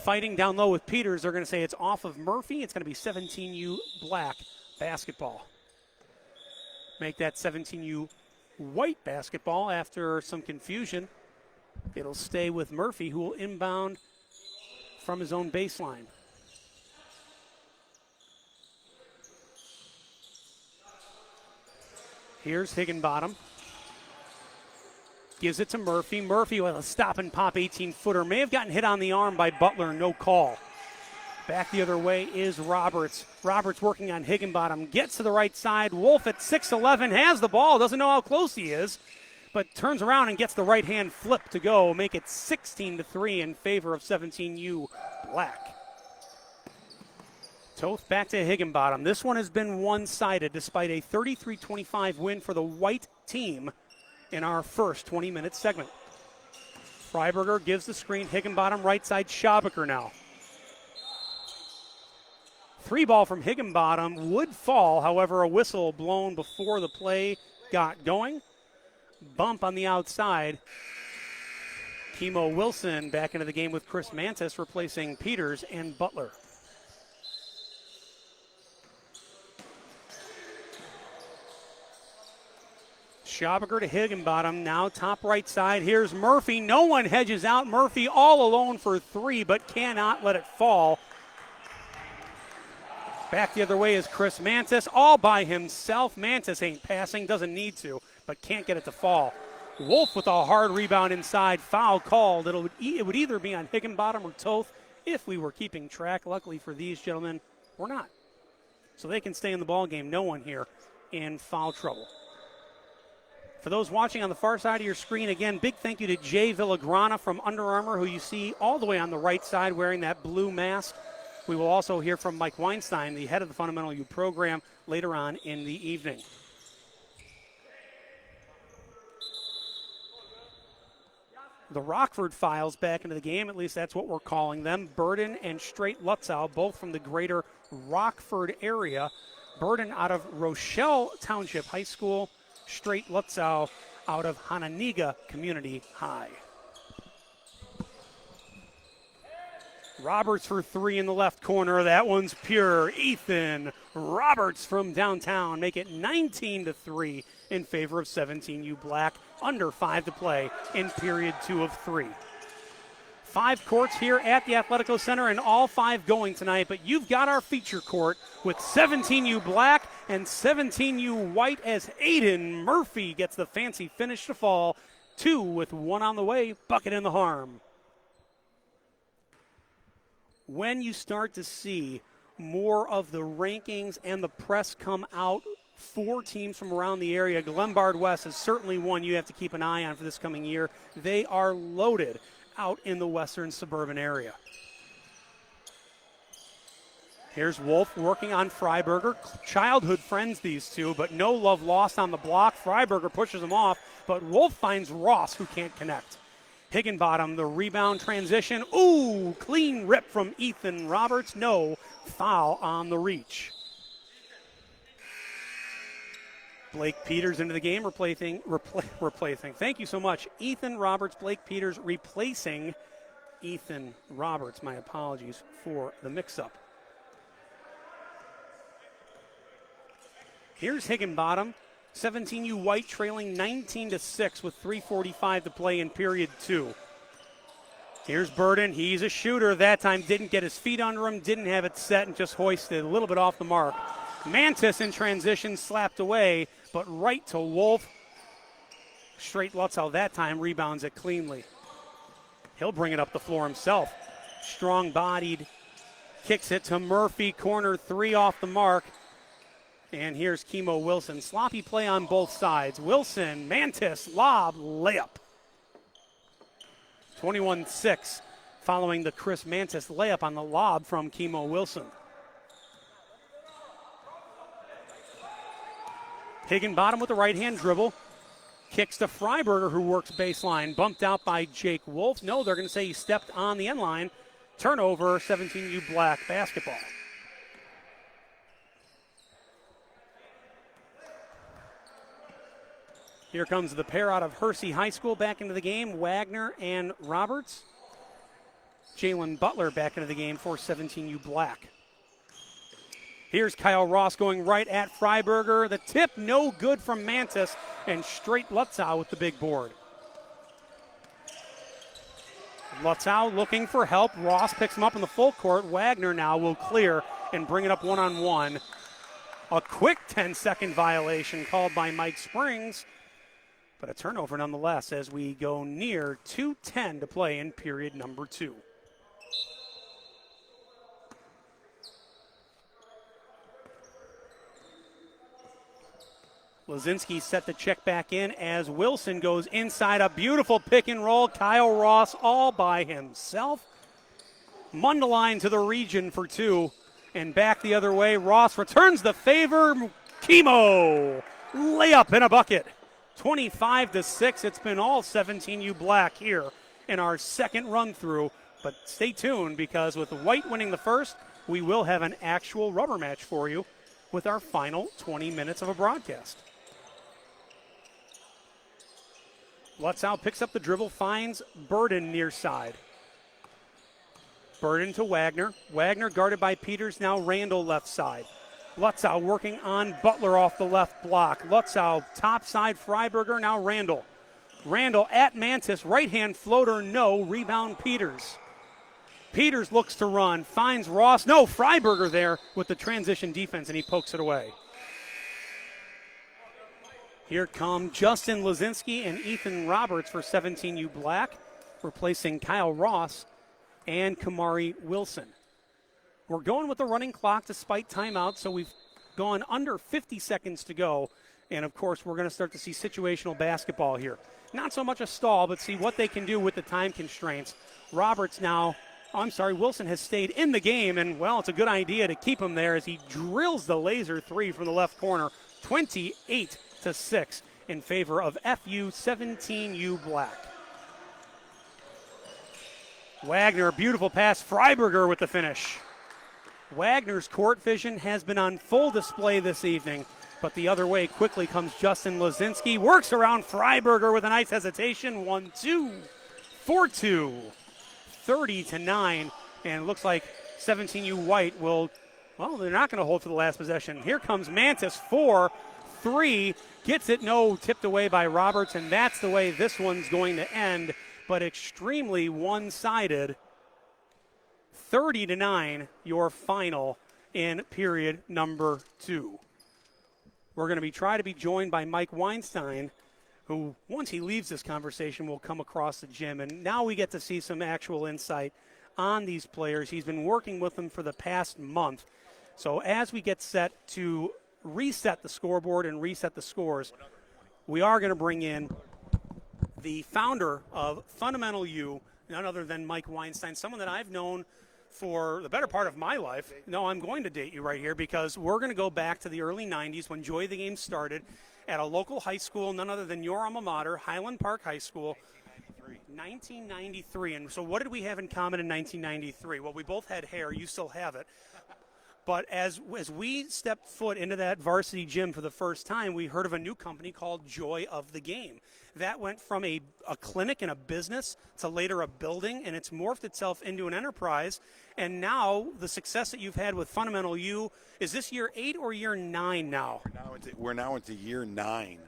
fighting down low with Peters. They're going to say it's off of Murphy. It's going to be 17U Black basketball. Make that 17U White basketball after some confusion. It'll stay with Murphy, who will inbound from his own baseline. Here's Higginbottom. Gives it to Murphy. Murphy with a stop and pop 18-footer. May have gotten hit on the arm by Butler, no call. Back the other way is Roberts. Roberts working on Higginbottom. Gets to the right side. Wolf at 6'11", has the ball. Doesn't know how close he is, but turns around and gets the right hand flip to go. Make it 16-3 in favor of 17U Black. Toth back to Higginbottom. This one has been one-sided despite a 33-25 win for the White team in our first 20-minute segment. Freiberger gives the screen. Higginbottom right side. Schobaker now. 3 ball from Higginbottom would fall. However, a whistle blown before the play got going. Bump on the outside. Kimo Wilson back into the game with Chris Mantis replacing Peters and Butler. Schobaker to Higginbottom, now top right side. Here's Murphy. No one hedges out. Murphy all alone for 3, but cannot let it fall. Back the other way is Chris Mantis, all by himself. Mantis ain't passing, doesn't need to, but can't get it to fall. Wolf with a hard rebound inside. Foul called. It would either be on Higginbottom or Toth if we were keeping track. Luckily for these gentlemen, we're not. So they can stay in the ball game. No one here in foul trouble. For those watching on the far side of your screen, again, big thank you to Jay Villagrana from Under Armour, who you see all the way on the right side wearing that blue mask We will also hear from Mike Weinstein, the head of the Fundamental U program, later on in the evening. The Rockford Files back into the game, at least that's what we're calling them. Burden and Straight Lutzow, both from the greater Rockford area. Burden out of Rochelle Township High School, Straight Lutzow out of Hananiga Community High. Roberts for three in the left corner. That one's pure. Ethan Roberts from downtown make it 19-3 in favor of 17U Black. Under 5 to play in period 2 of 3. 5 courts here at the Athletico Center, and all 5 going tonight, but you've got our feature court with 17U Black and 17U White as Aiden Murphy gets the fancy finish to fall. 2 with 1 on the way, bucket in the harm. When you start to see more of the rankings and the press come out for teams from around the area, Glenbard West is certainly one you have to keep an eye on for this coming year. They are loaded out in the western suburban area. Here's Wolf working on Freiberger. Childhood friends, these two, but no love lost on the block. Freiberger pushes him off, but Wolf finds Ross, who can't connect. Higginbottom, the rebound transition. Ooh, clean rip from Ethan Roberts. No foul on the reach. Blake Peters into the game, replacing. Thank you so much. Ethan Roberts, Blake Peters replacing Ethan Roberts. My apologies for the mix-up. Here's Higginbottom. 17U White trailing 19-6 with 3:45 to play in period 2. Here's Burden. He's a shooter. That time didn't get his feet under him, didn't have it set, and just hoisted a little bit off the mark. Mantis in transition slapped away, but right to Wolf. Straight Lutzow that time rebounds it cleanly. He'll bring it up the floor himself. Strong-bodied, kicks it to Murphy. Corner 3 off the mark. And here's Kimo Wilson. Sloppy play on both sides. Wilson, Mantis, lob, layup. 21-6 following the Chris Mantis layup on the lob from Kimo Wilson. Higginbottom with the right-hand dribble. Kicks to Freiberger, who works baseline. Bumped out by Jake Wolf. No, they're going to say he stepped on the end line. Turnover, 17U Black basketball. Here comes the pair out of Hersey High School back into the game, Wagner and Roberts. Jalen Butler back into the game for 17U Black. Here's Kyle Ross going right at Freiberger. The tip no good from Mantis, and Straight Lutzow with the big board. Lutzow looking for help. Ross picks him up in the full court. Wagner now will clear and bring it up one-on-one. A quick 10-second violation called by Mike Springs. But a turnover nonetheless as we go near 2:10 to play in period number 2. Lazinski set the check back in as Wilson goes inside. A beautiful pick and roll. Kyle Ross all by himself. Mundeline to the region for 2. And back the other way. Ross returns the favor. Kimo. Layup in a bucket. 25-6. It's been all 17U Black here in our second run through. But stay tuned, because with White winning the first, we will have an actual rubber match for you with our final 20 minutes of a broadcast. Lutzow picks up the dribble, finds Burden near side. Burden to Wagner. Wagner guarded by Peters, now Randall left side. Lutzow working on Butler off the left block. Lutzow top side, Freiberger, now Randall. Randall at Mantis, right-hand floater, no. Rebound Peters. Peters looks to run, finds Ross. No, Freiberger there with the transition defense, and he pokes it away. Here come Justin Lazinski and Ethan Roberts for 17U Black, replacing Kyle Ross and Kamari Wilson. We're going with the running clock despite timeout, so we've gone under 50 seconds to go. And, of course, we're going to start to see situational basketball here. Not so much a stall, but see what they can do with the time constraints. Roberts now Wilson has stayed in the game, and, well, it's a good idea to keep him there as he drills the laser three from the left corner, 28-6 in favor of FU 17U Black. Wagner, beautiful pass. Freiberger with the finish. Wagner's court vision has been on full display this evening, but the other way quickly comes Justin Lazinski. Works around Freiberger with a nice hesitation. 1-2, 4-2. 30-9, and looks like 17U White will, well, they're not going to hold for the last possession. Here comes Mantis, 4-3, gets it, no, tipped away by Roberts, and that's the way this one's going to end, but extremely one-sided. 30-9, your final in period number 2. We're going to try to be joined by Mike Weinstein, who, once he leaves this conversation, will come across the gym. And now we get to see some actual insight on these players. He's been working with them for the past month. So as we get set to reset the scoreboard and reset the scores, we are going to bring in the founder of Fundamental U, none other than Mike Weinstein, someone that I've known for the better part of my life. No, I'm going to date you right here because we're going to go back to the early 90s when Joy of the Game started at a local high school, none other than your alma mater, Highland Park High School. 1993. And so what did we have in common in 1993? Well, we both had hair. You still have it. But as we stepped foot into that varsity gym for the first time, we heard of a new company called Joy of the Game. That went from a clinic and a business to later a building, and it's morphed itself into an enterprise. And now the success that you've had with Fundamental U, is this year 8 or year 9 now? We're now into year 9.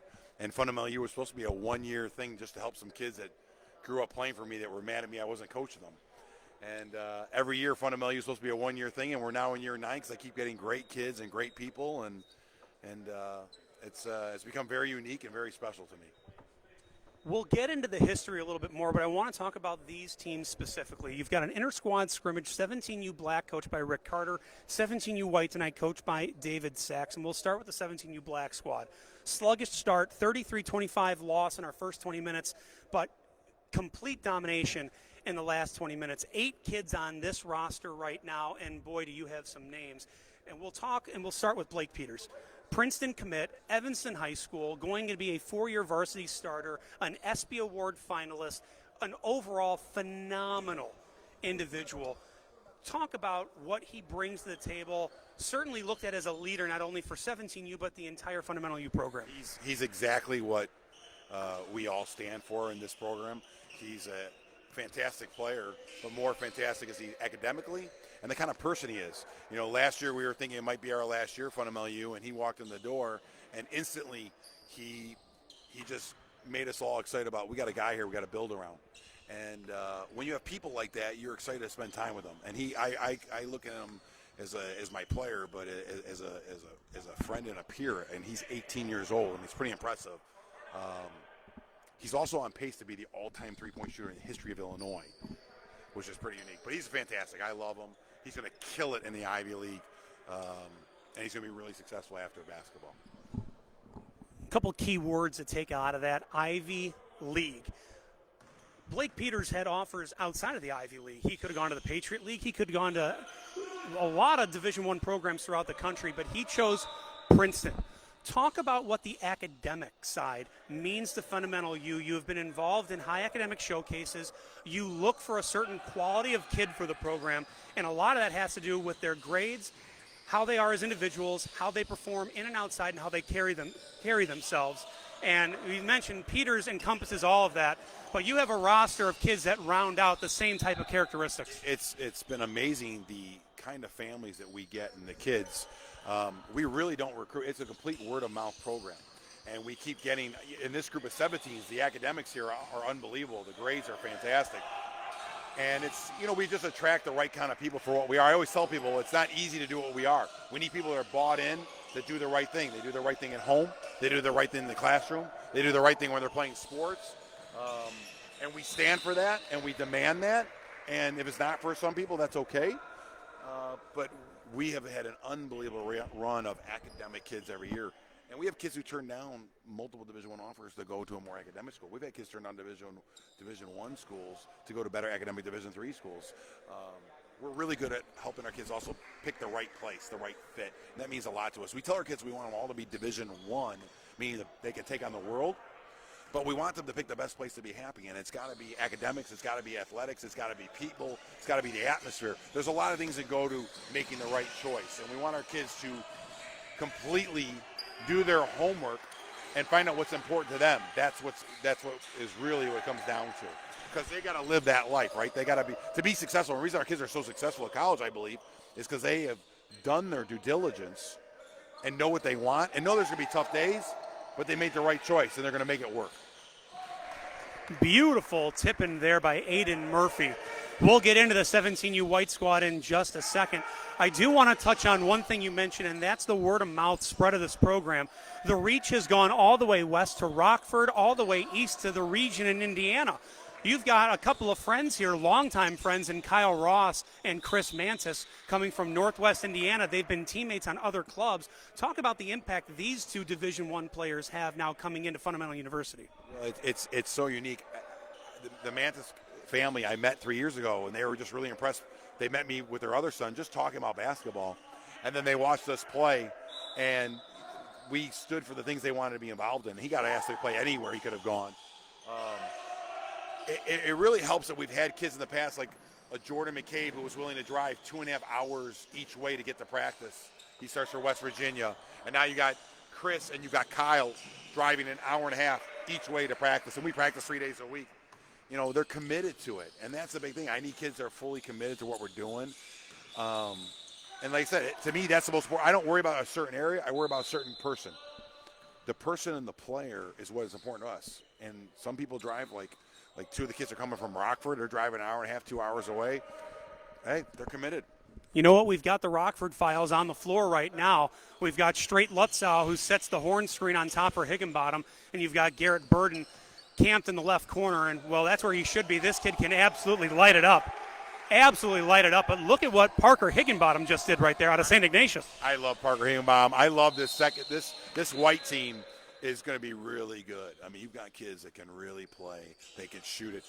And Fundamental U was supposed to be a one-year thing just to help some kids that grew up playing for me that were mad at me I wasn't coaching them. And every year Fundamental U is supposed to be a one-year thing, and we're now in year 9 because I keep getting great kids and great people, and it's become very unique and very special to me. We'll get into the history a little bit more, but I want to talk about these teams specifically. You've got an inter-squad scrimmage, 17U Black coached by Rick Carter, 17U White tonight coached by David Sachs, and we'll start with the 17U Black squad. Sluggish start, 33-25 loss in our first 20 minutes, but complete domination in the last 20 minutes. 8 kids on this roster right now, and boy, do you have some names. And we'll start with Blake Peters. Princeton commit, Evanston High School, going to be a 4-year varsity starter, an ESPY Award finalist, an overall phenomenal individual. Talk about what he brings to the table, certainly looked at as a leader not only for 17U but the entire Fundamental U program. He's exactly what we all stand for in this program. He's a fantastic player, but more fantastic is he academically and the kind of person he is. You know, last year we were thinking it might be our last year Fundamental U, and he walked in the door, and instantly he just made us all excited about, we got a guy here we got to build around. And when you have people like that, you're excited to spend time with them. And I look at him as my player, but as a friend and a peer. And he's 18 years old, and he's pretty impressive. He's also on pace to be the all-time three-point shooter in the history of Illinois, which is pretty unique. But he's fantastic. I love him. He's going to kill it in the Ivy League, and he's going to be really successful after basketball. A couple key words to take out of that, Ivy League. Blake Peters had offers outside of the Ivy League. He could have gone to the Patriot League. He could have gone to a lot of Division I programs throughout the country, but he chose Princeton. Talk about what the academic side means to Fundamental U. You have been involved in high academic showcases. You look for a certain quality of kid for the program, and a lot of that has to do with their grades, how they are as individuals, how they perform in and outside, and how they carry themselves. And you mentioned Peters encompasses all of that, but you have a roster of kids that round out the same type of characteristics. It's been amazing the kind of families that we get and the kids. We really don't recruit. It's a complete word-of-mouth program. And we keep getting, in this group of 17s, the academics here are unbelievable. The grades are fantastic. And it's, we just attract the right kind of people for what we are. I always tell people it's not easy to do what we are. We need people that are bought in, that do the right thing. They do the right thing at home. They do the right thing in the classroom. They do the right thing when they're playing sports. And we stand for that, and we demand that. And if it's not for some people, that's okay. But we have had an unbelievable run of academic kids every year. And we have kids who turn down multiple Division I offers to go to a more academic school. We've had kids turn down Division I schools to go to better academic Division III schools. We're really good at helping our kids also pick the right place, the right fit. And that means a lot to us. We tell our kids we want them all to be Division I, meaning that they can take on the world. But we want them to pick the best place to be happy, and it's got to be academics, it's got to be athletics, it's got to be people, it's got to be the atmosphere. There's a lot of things that go to making the right choice, and we want our kids to completely do their homework and find out what's important to them. That's what is really what it comes down to, because they got to live that life, right? They got to be successful. And the reason our kids are so successful at college, I believe, is because they have done their due diligence and know what they want and know there's going to be tough days, but they made the right choice and they're going to make it work. Beautiful tip-in there by Aiden Murphy. We'll get into the 17U White Squad in just a second. I do want to touch on one thing you mentioned, and that's the word-of-mouth spread of this program. The reach has gone all the way west to Rockford, all the way east to the region in Indiana. You've got a couple of friends here, longtime friends, in Kyle Ross and Chris Mantis, coming from Northwest Indiana. They've been teammates on other clubs. Talk about the impact these two Division I players have now coming into Fundamental University. Well, it's so unique. The Mantis family I met 3 years ago, and they were just really impressed. They met me with their other son just talking about basketball, and then they watched us play, and we stood for the things they wanted to be involved in. He got asked to play anywhere he could have gone. It really helps that we've had kids in the past like a Jordan McCabe who was willing to drive 2.5 hours each way to get to practice. He starts for West Virginia. And now you got Chris and you got Kyle driving an hour and a half each way to practice. And we practice 3 days a week. You know, they're committed to it. And that's the big thing. I need kids that are fully committed to what we're doing. And like I said, to me, that's the most important. I don't worry about a certain area. I worry about a certain person. The person and the player is what is important to us. And some people drive like two of the kids are coming from Rockford. They're driving an hour and a half, 2 hours away. Hey, they're committed. You know what? We've got the Rockford files on the floor right now. We've got Straight Lutzow, who sets the horn screen on top for Higginbottom, and you've got Garrett Burden camped in the left corner. And, well, that's where he should be. This kid can absolutely light it up. Absolutely light it up. But look at what Parker Higginbottom just did right there out of St. Ignatius. I love Parker Higginbottom. I love this white team is going to be really good. I mean, you've got kids that can really play. They can shoot it.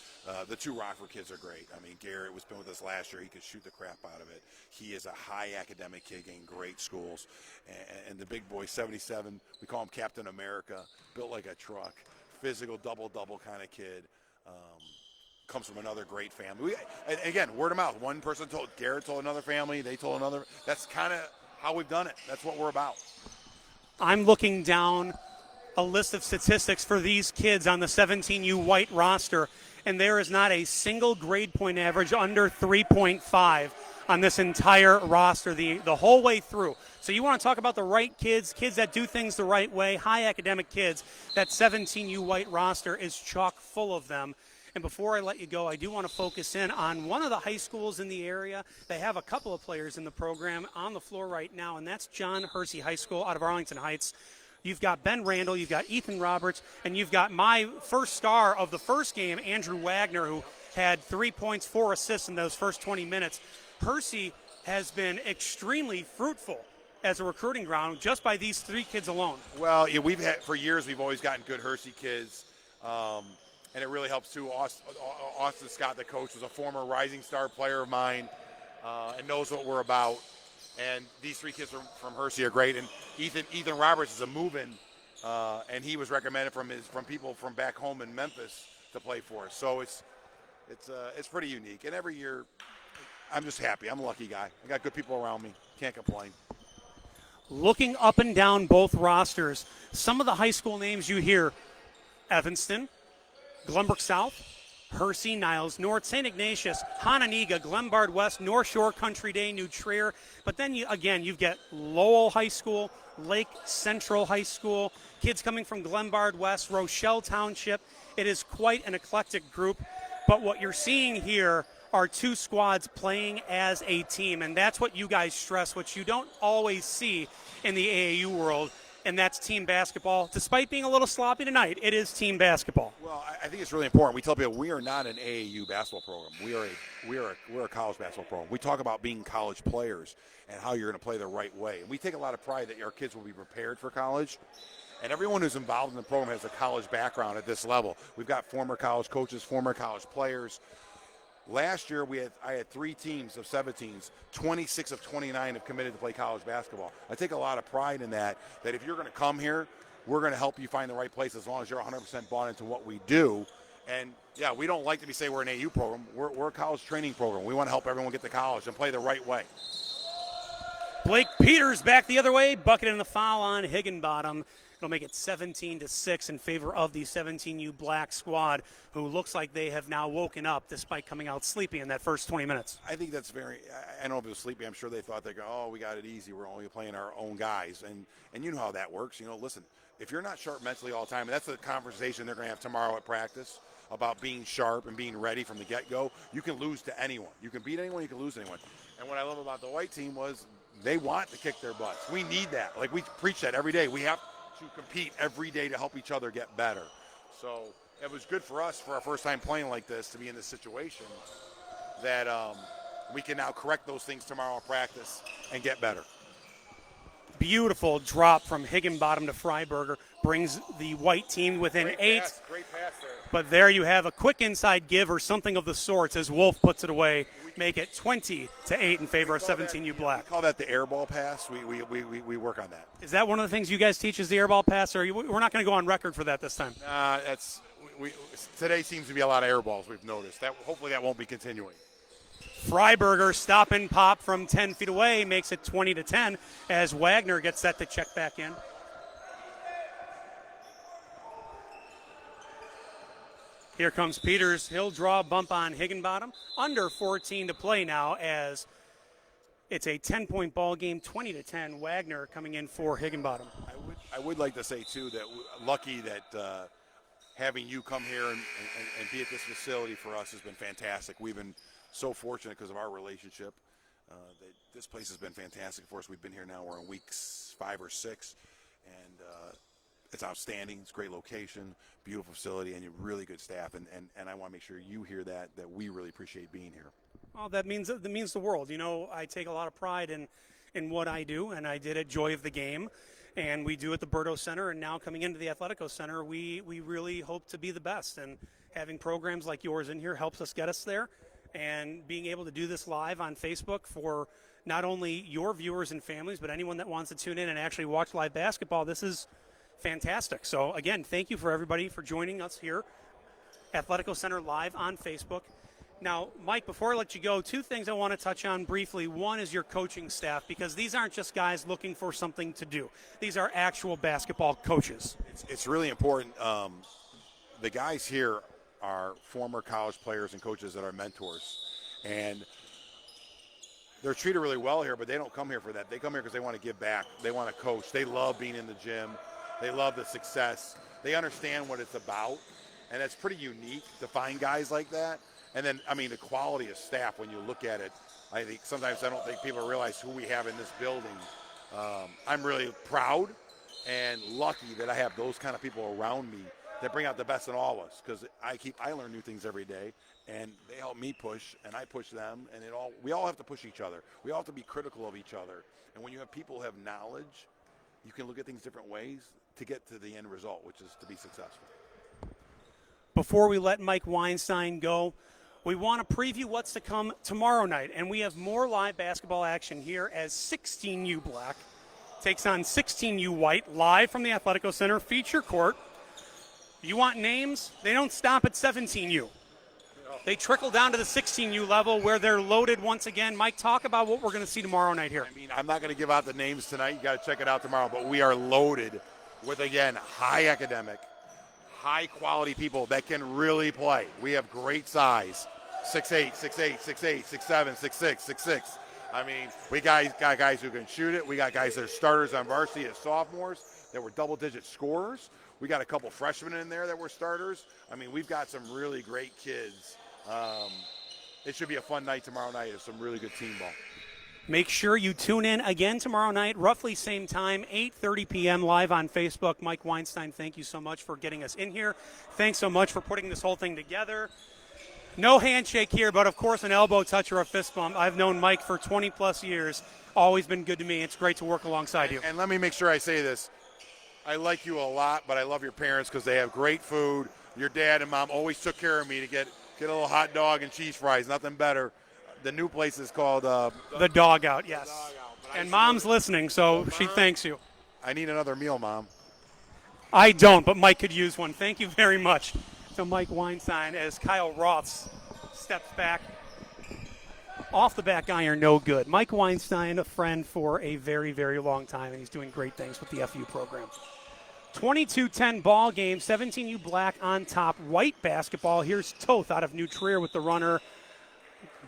The two Rockford kids are great. I mean, Garrett was been with us last year. He could shoot the crap out of it. He is a high academic kid getting great schools. And the big boy, 77, we call him Captain America, built like a truck, physical double-double kind of kid. Comes from another great family. And again, word of mouth. One person told, Garrett told another family, they told another. That's kind of how we've done it. That's what we're about. I'm looking down a list of statistics for these kids on the 17U White roster, and there is not a single grade point average under 3.5 on this entire roster the whole way through. So you want to talk about the right kids that do things the right way, high academic kids. That 17U White roster is chock full of them. And before I let you go, I do want to focus in on one of the high schools in the area. They have a couple of players in the program on the floor right now, and that's John Hersey High School out of Arlington Heights. You've got Ben Randall, you've got Ethan Roberts, and you've got my first star of the first game, Andrew Wagner, who had 3 points, 4 assists in those first 20 minutes. Hersey has been extremely fruitful as a recruiting ground just by these three kids alone. Well, yeah, for years we've always gotten good Hersey kids, and it really helps too. Austin Scott, the coach, was a former Rising Star player of mine and knows what we're about. And these three kids from Hersey are great. And Ethan Roberts is a move-in, and he was recommended from people from back home in Memphis to play for us. So it's pretty unique. And every year, I'm just happy. I'm a lucky guy. I got good people around me. Can't complain. Looking up and down both rosters, some of the high school names you hear: Evanston, Glenbrook South, Hersey, Niles North, St. Ignatius, Hononegah, Glenbard West, North Shore, Country Day, New Trier. But then, you've got Lowell High School, Lake Central High School, kids coming from Glenbard West, Rochelle Township. It is quite an eclectic group. But what you're seeing here are two squads playing as a team, and that's what you guys stress, which you don't always see in the AAU world. and that's team basketball. Despite being a little sloppy tonight, it is team basketball. Well, I think it's really important. We tell people we are not an AAU basketball program. We're a college basketball program. We talk about being college players and how you're going to play the right way. And we take a lot of pride that our kids will be prepared for college. And everyone who's involved in the program has a college background at this level. We've got former college coaches, former college players. Last year, I had 3 teams of 17s. 26 of 29 have committed to play college basketball. I take a lot of pride in that if you're going to come here, we're going to help you find the right place as long as you're 100% bought into what we do. And, yeah, we don't like to say we're an AU program. We're a college training program. We want to help everyone get to college and play the right way. Blake Peters back the other way, bucketing the foul on Higginbottom. It'll make it 17-6 in favor of the 17U Black squad, who looks like they have now woken up despite coming out sleepy in that first 20 minutes. I think that's I don't know if it was sleepy. I'm sure they thought we got it easy. We're only playing our own guys. And you know how that works. Listen, if you're not sharp mentally all the time, and that's the conversation they're going to have tomorrow at practice about being sharp and being ready from the get-go, you can lose to anyone. You can beat anyone, you can lose anyone. And what I love about the white team was they want to kick their butts. We need that. Like, we preach that every day. We have to compete every day to help each other get better. So it was good for us for our first time playing like this to be in this situation that we can now correct those things tomorrow in practice and get better. Beautiful drop from Higginbottom to Freiberger brings the white team within 8. Great pass there. But there you have a quick inside give or something of the sorts as Wolf puts it away. Make it 20-8 in favor of 17U Black. We call that the air ball pass. We work on that. Is that one of the things you guys teach is the air ball pass, or we're not going to go on record for that this time? Today seems to be a lot of air balls we've noticed. Hopefully that won't be continuing. Freiberger stop and pop from 10 feet away makes it 20-10 as Wagner gets set to check back in. Here comes Peters. He'll draw a bump on Higginbottom. Under 14 to play now as it's a 10-point ball game, 20-10. Wagner coming in for Higginbottom. I would like to say, too, that lucky that having you come here and be at this facility for us has been fantastic. We've been so fortunate because of our relationship. This place has been fantastic for us. We've been here now. We're in weeks 5 or 6, and it's outstanding. It's a great location, beautiful facility, and you have really good staff. And I want to make sure you hear that we really appreciate being here. Well, that means the world. I take a lot of pride in what I do, and I did at Joy of the Game, and we do at the Berto Center, and now coming into the Athletico Center, we really hope to be the best. And having programs like yours in here helps us get us there. And being able to do this live on Facebook for not only your viewers and families, but anyone that wants to tune in and actually watch live basketball, this is fantastic. So, again, thank you for everybody for joining us here. Athletico Center live on Facebook. Now, Mike, before I let you go, 2 things I want to touch on briefly. One is your coaching staff, because these aren't just guys looking for something to do. These are actual basketball coaches. It's really important. The guys here are former college players and coaches that are mentors. And they're treated really well here, but they don't come here for that. They come here because they want to give back. They want to coach. They love being in the gym. They love the success. They understand what it's about, and it's pretty unique to find guys like that. And then, the quality of staff, when you look at it, I think sometimes I don't think people realize who we have in this building. I'm really proud and lucky that I have those kind of people around me that bring out the best in all of us, because I learn new things every day, and they help me push, and I push them, and we all have to push each other. We all have to be critical of each other. And when you have people who have knowledge, you can look at things different ways to get to the end result, which is to be successful. Before we let Mike Weinstein go, we want to preview what's to come tomorrow night, and we have more live basketball action here as 16U Black takes on 16U White live from the Athletico Center feature court. You want names? They don't stop at 17U. They trickle down to the 16U level where they're loaded once again. Mike, talk about what we're going to see tomorrow night here. I'm not going to give out the names tonight. You got to check it out tomorrow. But we are loaded with, again, high academic, high quality people that can really play. We have great size. 6'8", 6'8", 6'8", 6'7", 6'6", 6'6". We got guys who can shoot it. We got guys that are starters on varsity as sophomores that were double-digit scorers. We got a couple freshmen in there that were starters. We've got some really great kids. It should be a fun night tomorrow night of some really good team ball. Make sure you tune in again tomorrow night, roughly same time, 8:30 p.m. live on Facebook. Mike Weinstein, thank you so much for getting us in here. Thanks so much for putting this whole thing together. No handshake here, but of course an elbow touch or a fist bump. I've known Mike for 20-plus years. Always been good to me. It's great to work alongside you. And let me make sure I say this. I like you a lot, but I love your parents because they have great food. Your dad and mom always took care of me to get a little hot dog and cheese fries, nothing better. The new place is called The Dog Out, yes. And Mom's listening, so she thanks you. I need another meal, Mom. I don't, but Mike could use one. Thank you very much to Mike Weinstein as Kyle Roths steps back. Off the back iron, no good. Mike Weinstein, a friend for a very, very long time, and he's doing great things with the FU program. 22-10 ball game, 17U Black on top. White basketball. Here's Toth out of New Trier with the runner.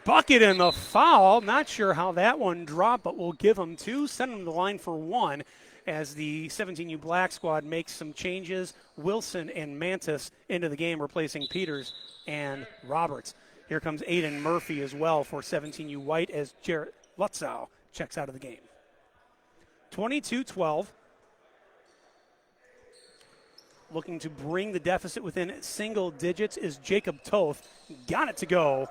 Bucket in the foul. Not sure how that one dropped, but we'll give him two. Send him to the line for one as the 17U Black squad makes some changes. Wilson and Mantis into the game, replacing Peters and Roberts. Here comes Aiden Murphy as well for 17U White as Jarrett Lutzow checks out of the game. 22-12. Looking to bring the deficit within single digits is Jacob Toth. Got it to go.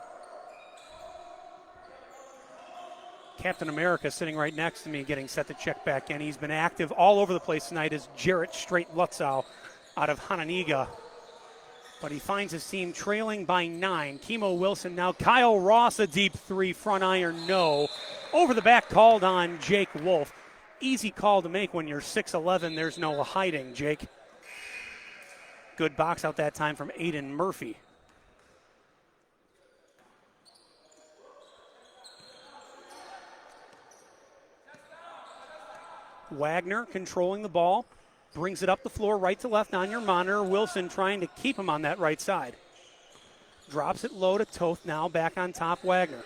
Captain America sitting right next to me getting set to check back in. He's been active all over the place tonight as Jarrett Straight Lutzow out of Hananiga. But he finds his team trailing by 9. Kimo Wilson now. Kyle Ross, a deep three. Front iron, no. Over the back called on Jake Wolf. Easy call to make when you're 6'11". There's no hiding, Jake. Good box out that time from Aiden Murphy. Wagner controlling the ball. Brings it up the floor, right to left on your monitor. Wilson trying to keep him on that right side. Drops it low to Toth now, back on top, Wagner.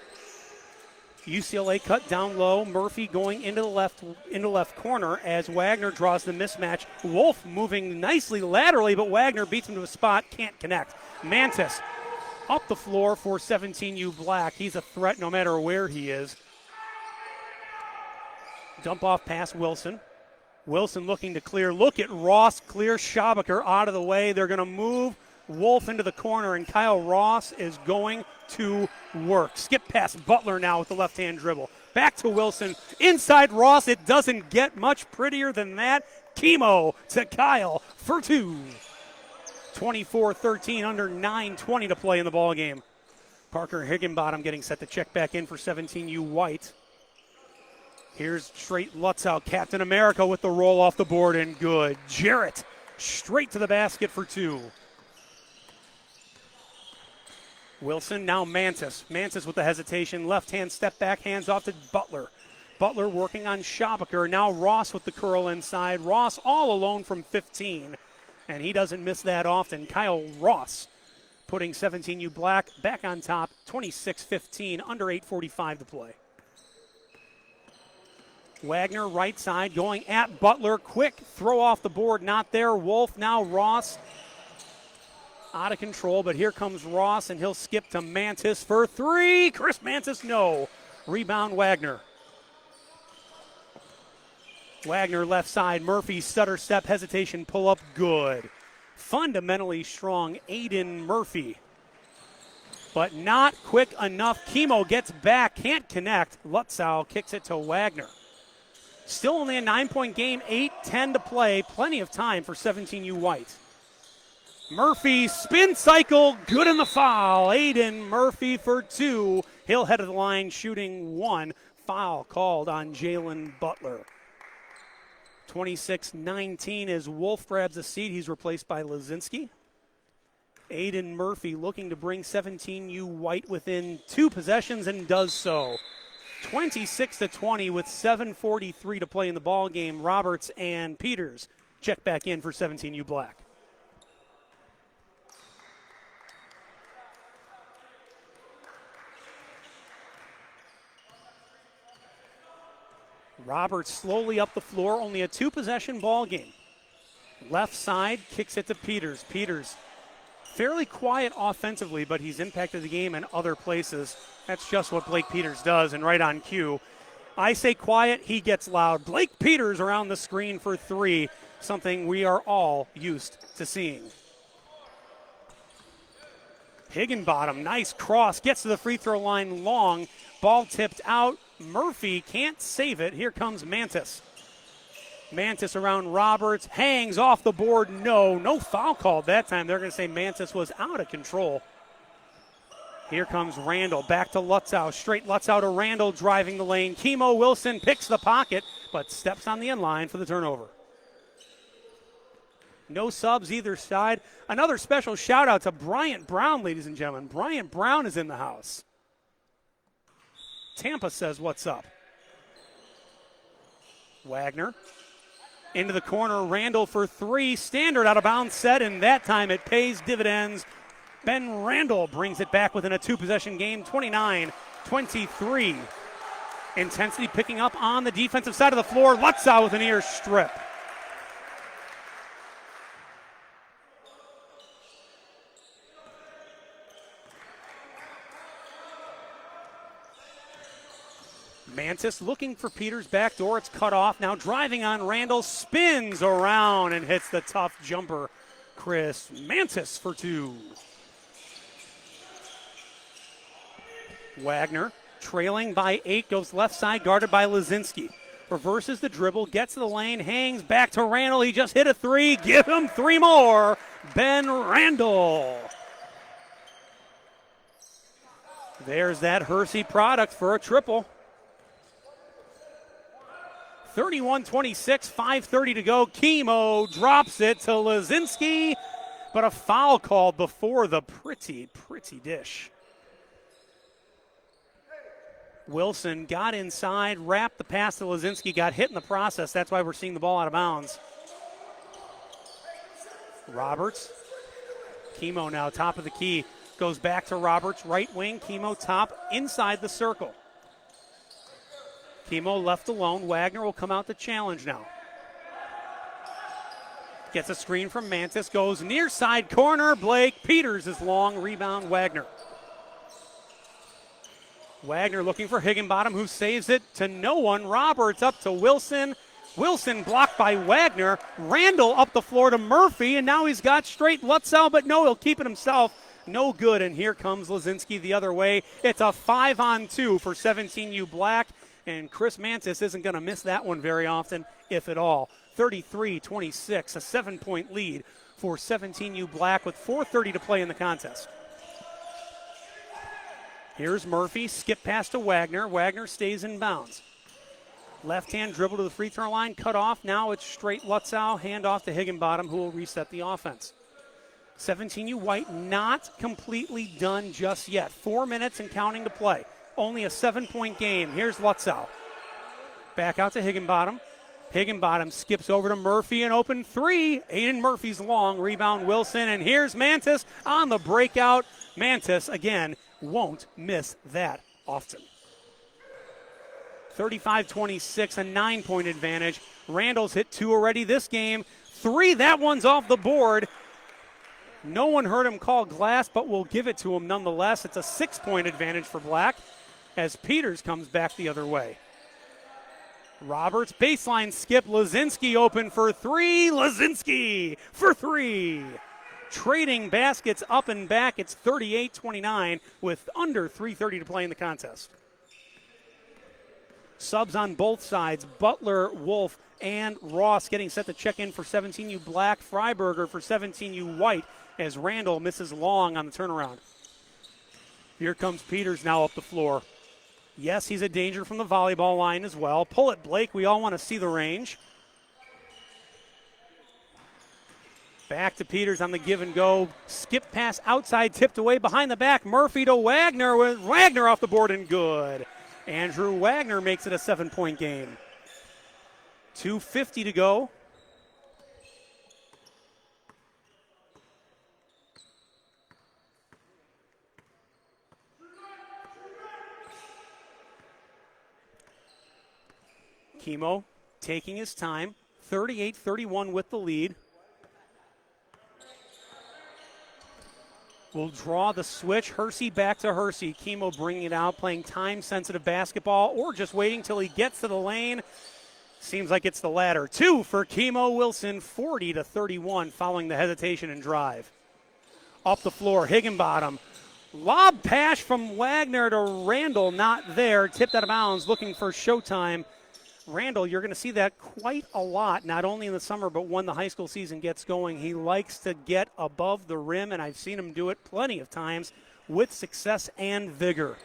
UCLA cut down low. Murphy going into the left corner as Wagner draws the mismatch. Wolf moving nicely laterally, but Wagner beats him to a spot, can't connect. Mantis up the floor for 17U Black. He's a threat no matter where he is. Dump off past Wilson. Wilson looking to clear. Look at Ross clear. Schabacher out of the way. They're going to move Wolf into the corner, and Kyle Ross is going to work. Skip past Butler now with the left-hand dribble. Back to Wilson. Inside Ross. It doesn't get much prettier than that. Kimo to Kyle for two. 24-13, under 9:20 to play in the ball game. Parker Higginbottom getting set to check back in for 17U White. Here's straight Lutzow, Captain America with the roll off the board and good. Jarrett straight to the basket for two. Wilson, now Mantis. Mantis with the hesitation. Left-hand step back, hands off to Butler. Butler working on Schabacher. Now Ross with the curl inside. Ross all alone from 15, and he doesn't miss that often. Kyle Ross putting 17U Black back on top, 26-15, under 8:45 to play. Wagner right side going at Butler. Quick throw off the board, not there. Wolf, now Ross. Out of control, but here comes Ross, and he'll skip to Mantis for three. Chris Mantis, no. Rebound, Wagner. Wagner left side. Murphy, stutter step, hesitation, pull up, good. Fundamentally strong, Aiden Murphy. But not quick enough. Kimo gets back, can't connect. Lutzow kicks it to Wagner. Still only a 9-point game, 8:10 to play. Plenty of time for 17U White. Murphy, spin cycle, good in the foul. Aiden Murphy for two. He'll head to the line shooting one. Foul called on Jalen Butler. 26-19 as Wolf grabs a seat. He's replaced by Lazinski. Aiden Murphy looking to bring 17U White within two possessions and does so. 26-20 with 7:43 to play in the ball game. Roberts and Peters check back in for 17U Black. Roberts slowly up the floor, only a two-possession ball game. Left side kicks it to Peters. Peters fairly quiet offensively, but he's impacted the game in other places. That's just what Blake Peters does, and right on cue. I say quiet, he gets loud. Blake Peters around the screen for 3, something we are all used to seeing. Higginbottom, nice cross, gets to the free throw line long. Ball tipped out. Murphy can't save it. Here comes Mantis. Mantis around Roberts, hangs off the board. No foul called that time. They're going to say Mantis was out of control. Here comes Randall, back to Lutzow, straight Lutzow to Randall, driving the lane. Kimo Wilson picks the pocket, but steps on the end line for the turnover. No subs either side. Another special shout out to Bryant Brown, ladies and gentlemen. Bryant Brown is in the house. Tampa says what's up. Wagner into the corner, Randall for 3, standard out of bounds set, and that time it pays dividends. Ben Randall brings it back within a 2-possession game, 29-23. Intensity picking up on the defensive side of the floor. Lutzow with an ear strip. Mantis looking for Peters' back door. It's cut off. Now driving on Randall. Spins around and hits the tough jumper. Chris Mantis for 2. Wagner trailing by 8, goes left side, guarded by Lazinski. Reverses the dribble, gets to the lane, hangs back to Randall. He just hit a 3. Give him 3 more. Ben Randall. There's that Hersey product for a triple. 31-26, 5:30 to go. Kimo drops it to Lazinski, but a foul called before the pretty dish. Wilson got inside, wrapped the pass to Lazinski, got hit in the process. That's why we're seeing the ball out of bounds. Roberts. Kimo now top of the key. Goes back to Roberts, right wing. Kimo top inside the circle. Kimo left alone. Wagner will come out to challenge now. Gets a screen from Mantis. Goes near side corner. Blake Peters is long. Rebound Wagner. Wagner looking for Higginbottom, who saves it to no one. Roberts up to Wilson. Wilson blocked by Wagner. Randall up the floor to Murphy, and now he's got straight Lutzow, but no, he'll keep it himself. No good, and here comes Lazinski the other way. It's a 5-on-2 for 17U Black, and Chris Mantis isn't going to miss that one very often, if at all. 33-26, a 7-point lead for 17U Black with 4:30 to play in the contest. Here's Murphy, skip pass to Wagner. Wagner stays in bounds. Left-hand dribble to the free throw line, cut off. Now it's straight Lutzow, hand off to Higginbottom, who will reset the offense. 17U White not completely done just yet. 4 minutes and counting to play. Only a 7-point game. Here's Lutzow. Back out to Higginbottom. Higginbottom skips over to Murphy, an open 3. Aiden Murphy's long, rebound Wilson, and here's Mantis on the breakout. Mantis, again, won't miss that often. 35-26, a 9-point advantage. Randall's hit 2 already this game. 3, that one's off the board. No one heard him call glass, but we'll give it to him nonetheless. It's a 6-point advantage for Black as Peters comes back the other way. Roberts, baseline skip. Lazinski open for 3. Lazinski for 3. Trading baskets up and back. It's 38-29 with under 3:30 to play in the contest. Subs on both sides. Butler, Wolf, and Ross getting set to check in for 17U Black. Freiberger for 17U White as Randall misses long on the turnaround. Here comes Peters now up the floor. Yes, he's a danger from the volleyball line as well. Pull it, Blake. We all want to see the range. Back to Peters on the give and go. Skip pass outside, tipped away behind the back. Murphy to Wagner with Wagner off the board and good. Andrew Wagner makes it a 7-point game. 2:50 to go. Kimo taking his time. 38-31 with the lead. will draw the switch. Hersey back to Hersey. Kimo bringing it out, playing time-sensitive basketball, or just waiting till he gets to the lane. Seems like it's the latter. 2 for Kimo Wilson, 40-31, following the hesitation and drive. Up the floor, Higginbottom. Lob pass from Wagner to Randall, not there. Tipped out of bounds, looking for showtime. Randall, you're going to see that quite a lot, not only in the summer, but when the high school season gets going. He likes to get above the rim, and I've seen him do it plenty of times with success and vigor.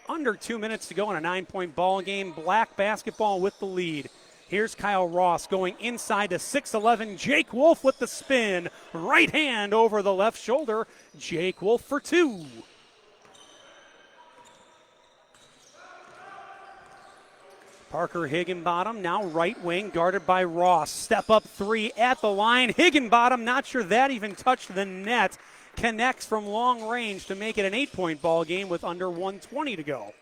Under 2 minutes to go in a 9-point ball game. Black basketball with the lead. Here's Kyle Ross going inside to 6'11". Jake Wolf with the spin. Right hand over the left shoulder. Jake Wolf for 2. Parker Higginbottom, now right wing, guarded by Ross. Step up 3 at the line. Higginbottom, not sure that even touched the net. Connects from long range to make it an 8-point ball game with under 1:20 to go.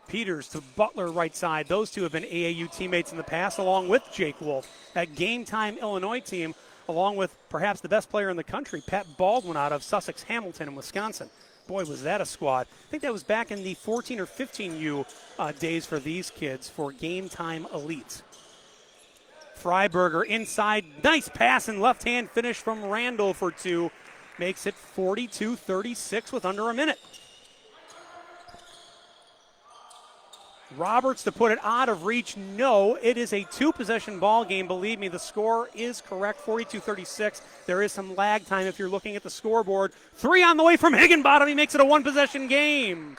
Peters to Butler right side. Those two have been AAU teammates in the past, along with Jake Wolf. That Game Time Illinois team, along with perhaps the best player in the country, Pat Baldwin out of Sussex Hamilton in Wisconsin. Boy, was that a squad. I think that was back in the 14 or 15U days for these kids for Game Time Elites. Freiberger inside. Nice pass and left-hand finish from Randall for 2. Makes it 42-36 with under a minute. Roberts to put it out of reach. No, it is a 2-possession ball game. Believe me, the score is correct, 42-36. There is some lag time if you're looking at the scoreboard. 3 on the way from Higginbottom. He makes it a 1-possession game.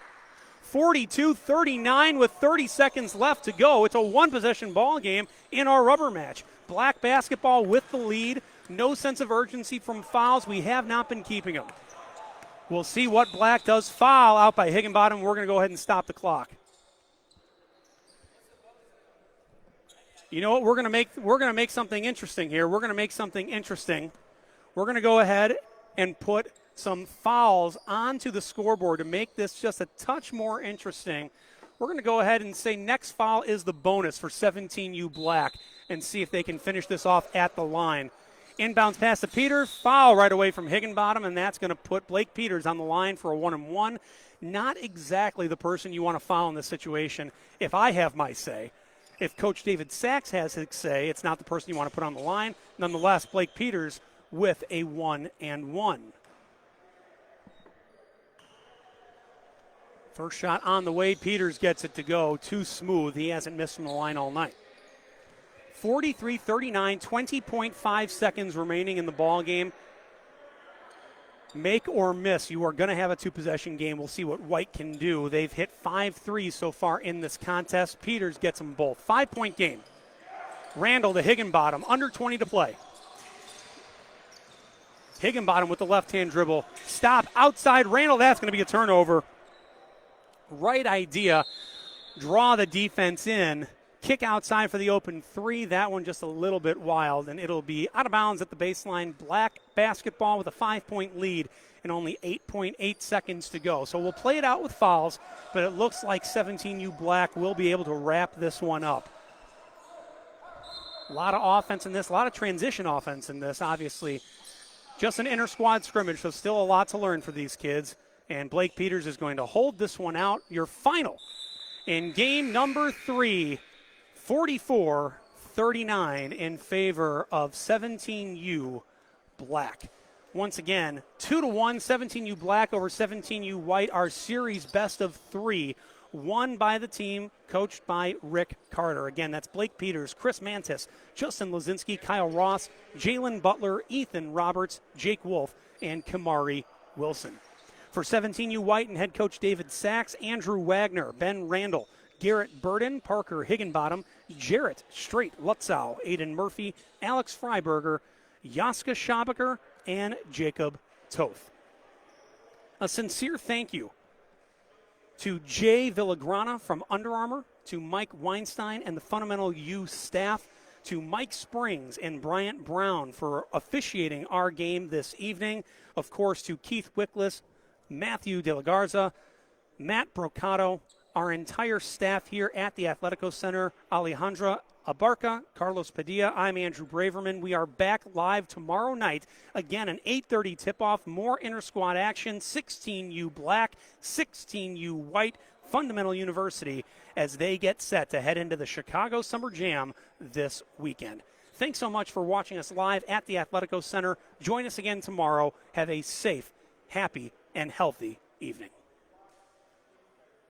42-39 with 30 seconds left to go. It's a 1-possession ball game in our rubber match. Black basketball with the lead. No sense of urgency from fouls. We have not been keeping them. We'll see what Black does. Foul out by Higginbottom. We're going to go ahead and stop the clock. You know what? We're going to make something interesting here. We're going to make something interesting. We're going to go ahead and put some fouls onto the scoreboard to make this just a touch more interesting. We're going to go ahead and say next foul is the bonus for 17U Black and see if they can finish this off at the line. Inbounds pass to Peters. Foul right away from Higginbottom, and that's going to put Blake Peters on the line for a 1-and-1. Not exactly the person you want to foul in this situation, if I have my say. If Coach David Sachs has his say, it's not the person you want to put on the line. Nonetheless, Blake Peters with a 1-and-1. First shot on the way. Peters gets it to go. Too smooth. He hasn't missed from the line all night. 43-39, 20.5 seconds remaining in the ball game. Make or miss, you are going to have a 2-possession game. We'll see what White can do. They've hit 5 threes so far in this contest. Peters gets them both. 5-point game. Randall to Higginbottom, under 20 to play. Higginbottom with the left-hand dribble. Stop outside Randall. That's going to be a turnover. Right idea. Draw the defense in. Kick outside for the open 3. That one just a little bit wild, and it'll be out of bounds at the baseline. Black basketball with a 5-point lead and only 8.8 seconds to go. So we'll play it out with fouls, but it looks like 17U Black will be able to wrap this one up. A lot of offense in this, a lot of transition offense in this, obviously. Just an inter-squad scrimmage, so still a lot to learn for these kids. And Blake Peters is going to hold this one out. Your final in game number 3. 44-39 in favor of 17U Black. Once again, 2-1, 17U Black over 17U White, our series best of 3, won by the team coached by Rick Carter. Again, that's Blake Peters, Chris Mantis, Justin Lazinski, Kyle Ross, Jalen Butler, Ethan Roberts, Jake Wolf, and Kamari Wilson. For 17U White and head coach David Sachs, Andrew Wagner, Ben Randall, Garrett Burden, Parker Higginbottom, Jarrett Straight Lutzow, Aiden Murphy, Alex Freiberger, Jaska Schabacher, and Jacob Toth. A sincere thank you to Jay Villagrana from Under Armour, to Mike Weinstein and the Fundamental U staff, to Mike Springs and Bryant Brown for officiating our game this evening. Of course, to Keith Wickless, Matthew De La Garza, Matt Brocato, our entire staff here at the Athletico Center, Alejandra Abarca, Carlos Padilla. I'm Andrew Braverman. We are back live tomorrow night. Again, an 8:30 tip-off. More inter-squad action. 16U black, 16U white. Fundamental University as they get set to head into the Chicago Summer Jam this weekend. Thanks so much for watching us live at the Athletico Center. Join us again tomorrow. Have a safe, happy, and healthy evening.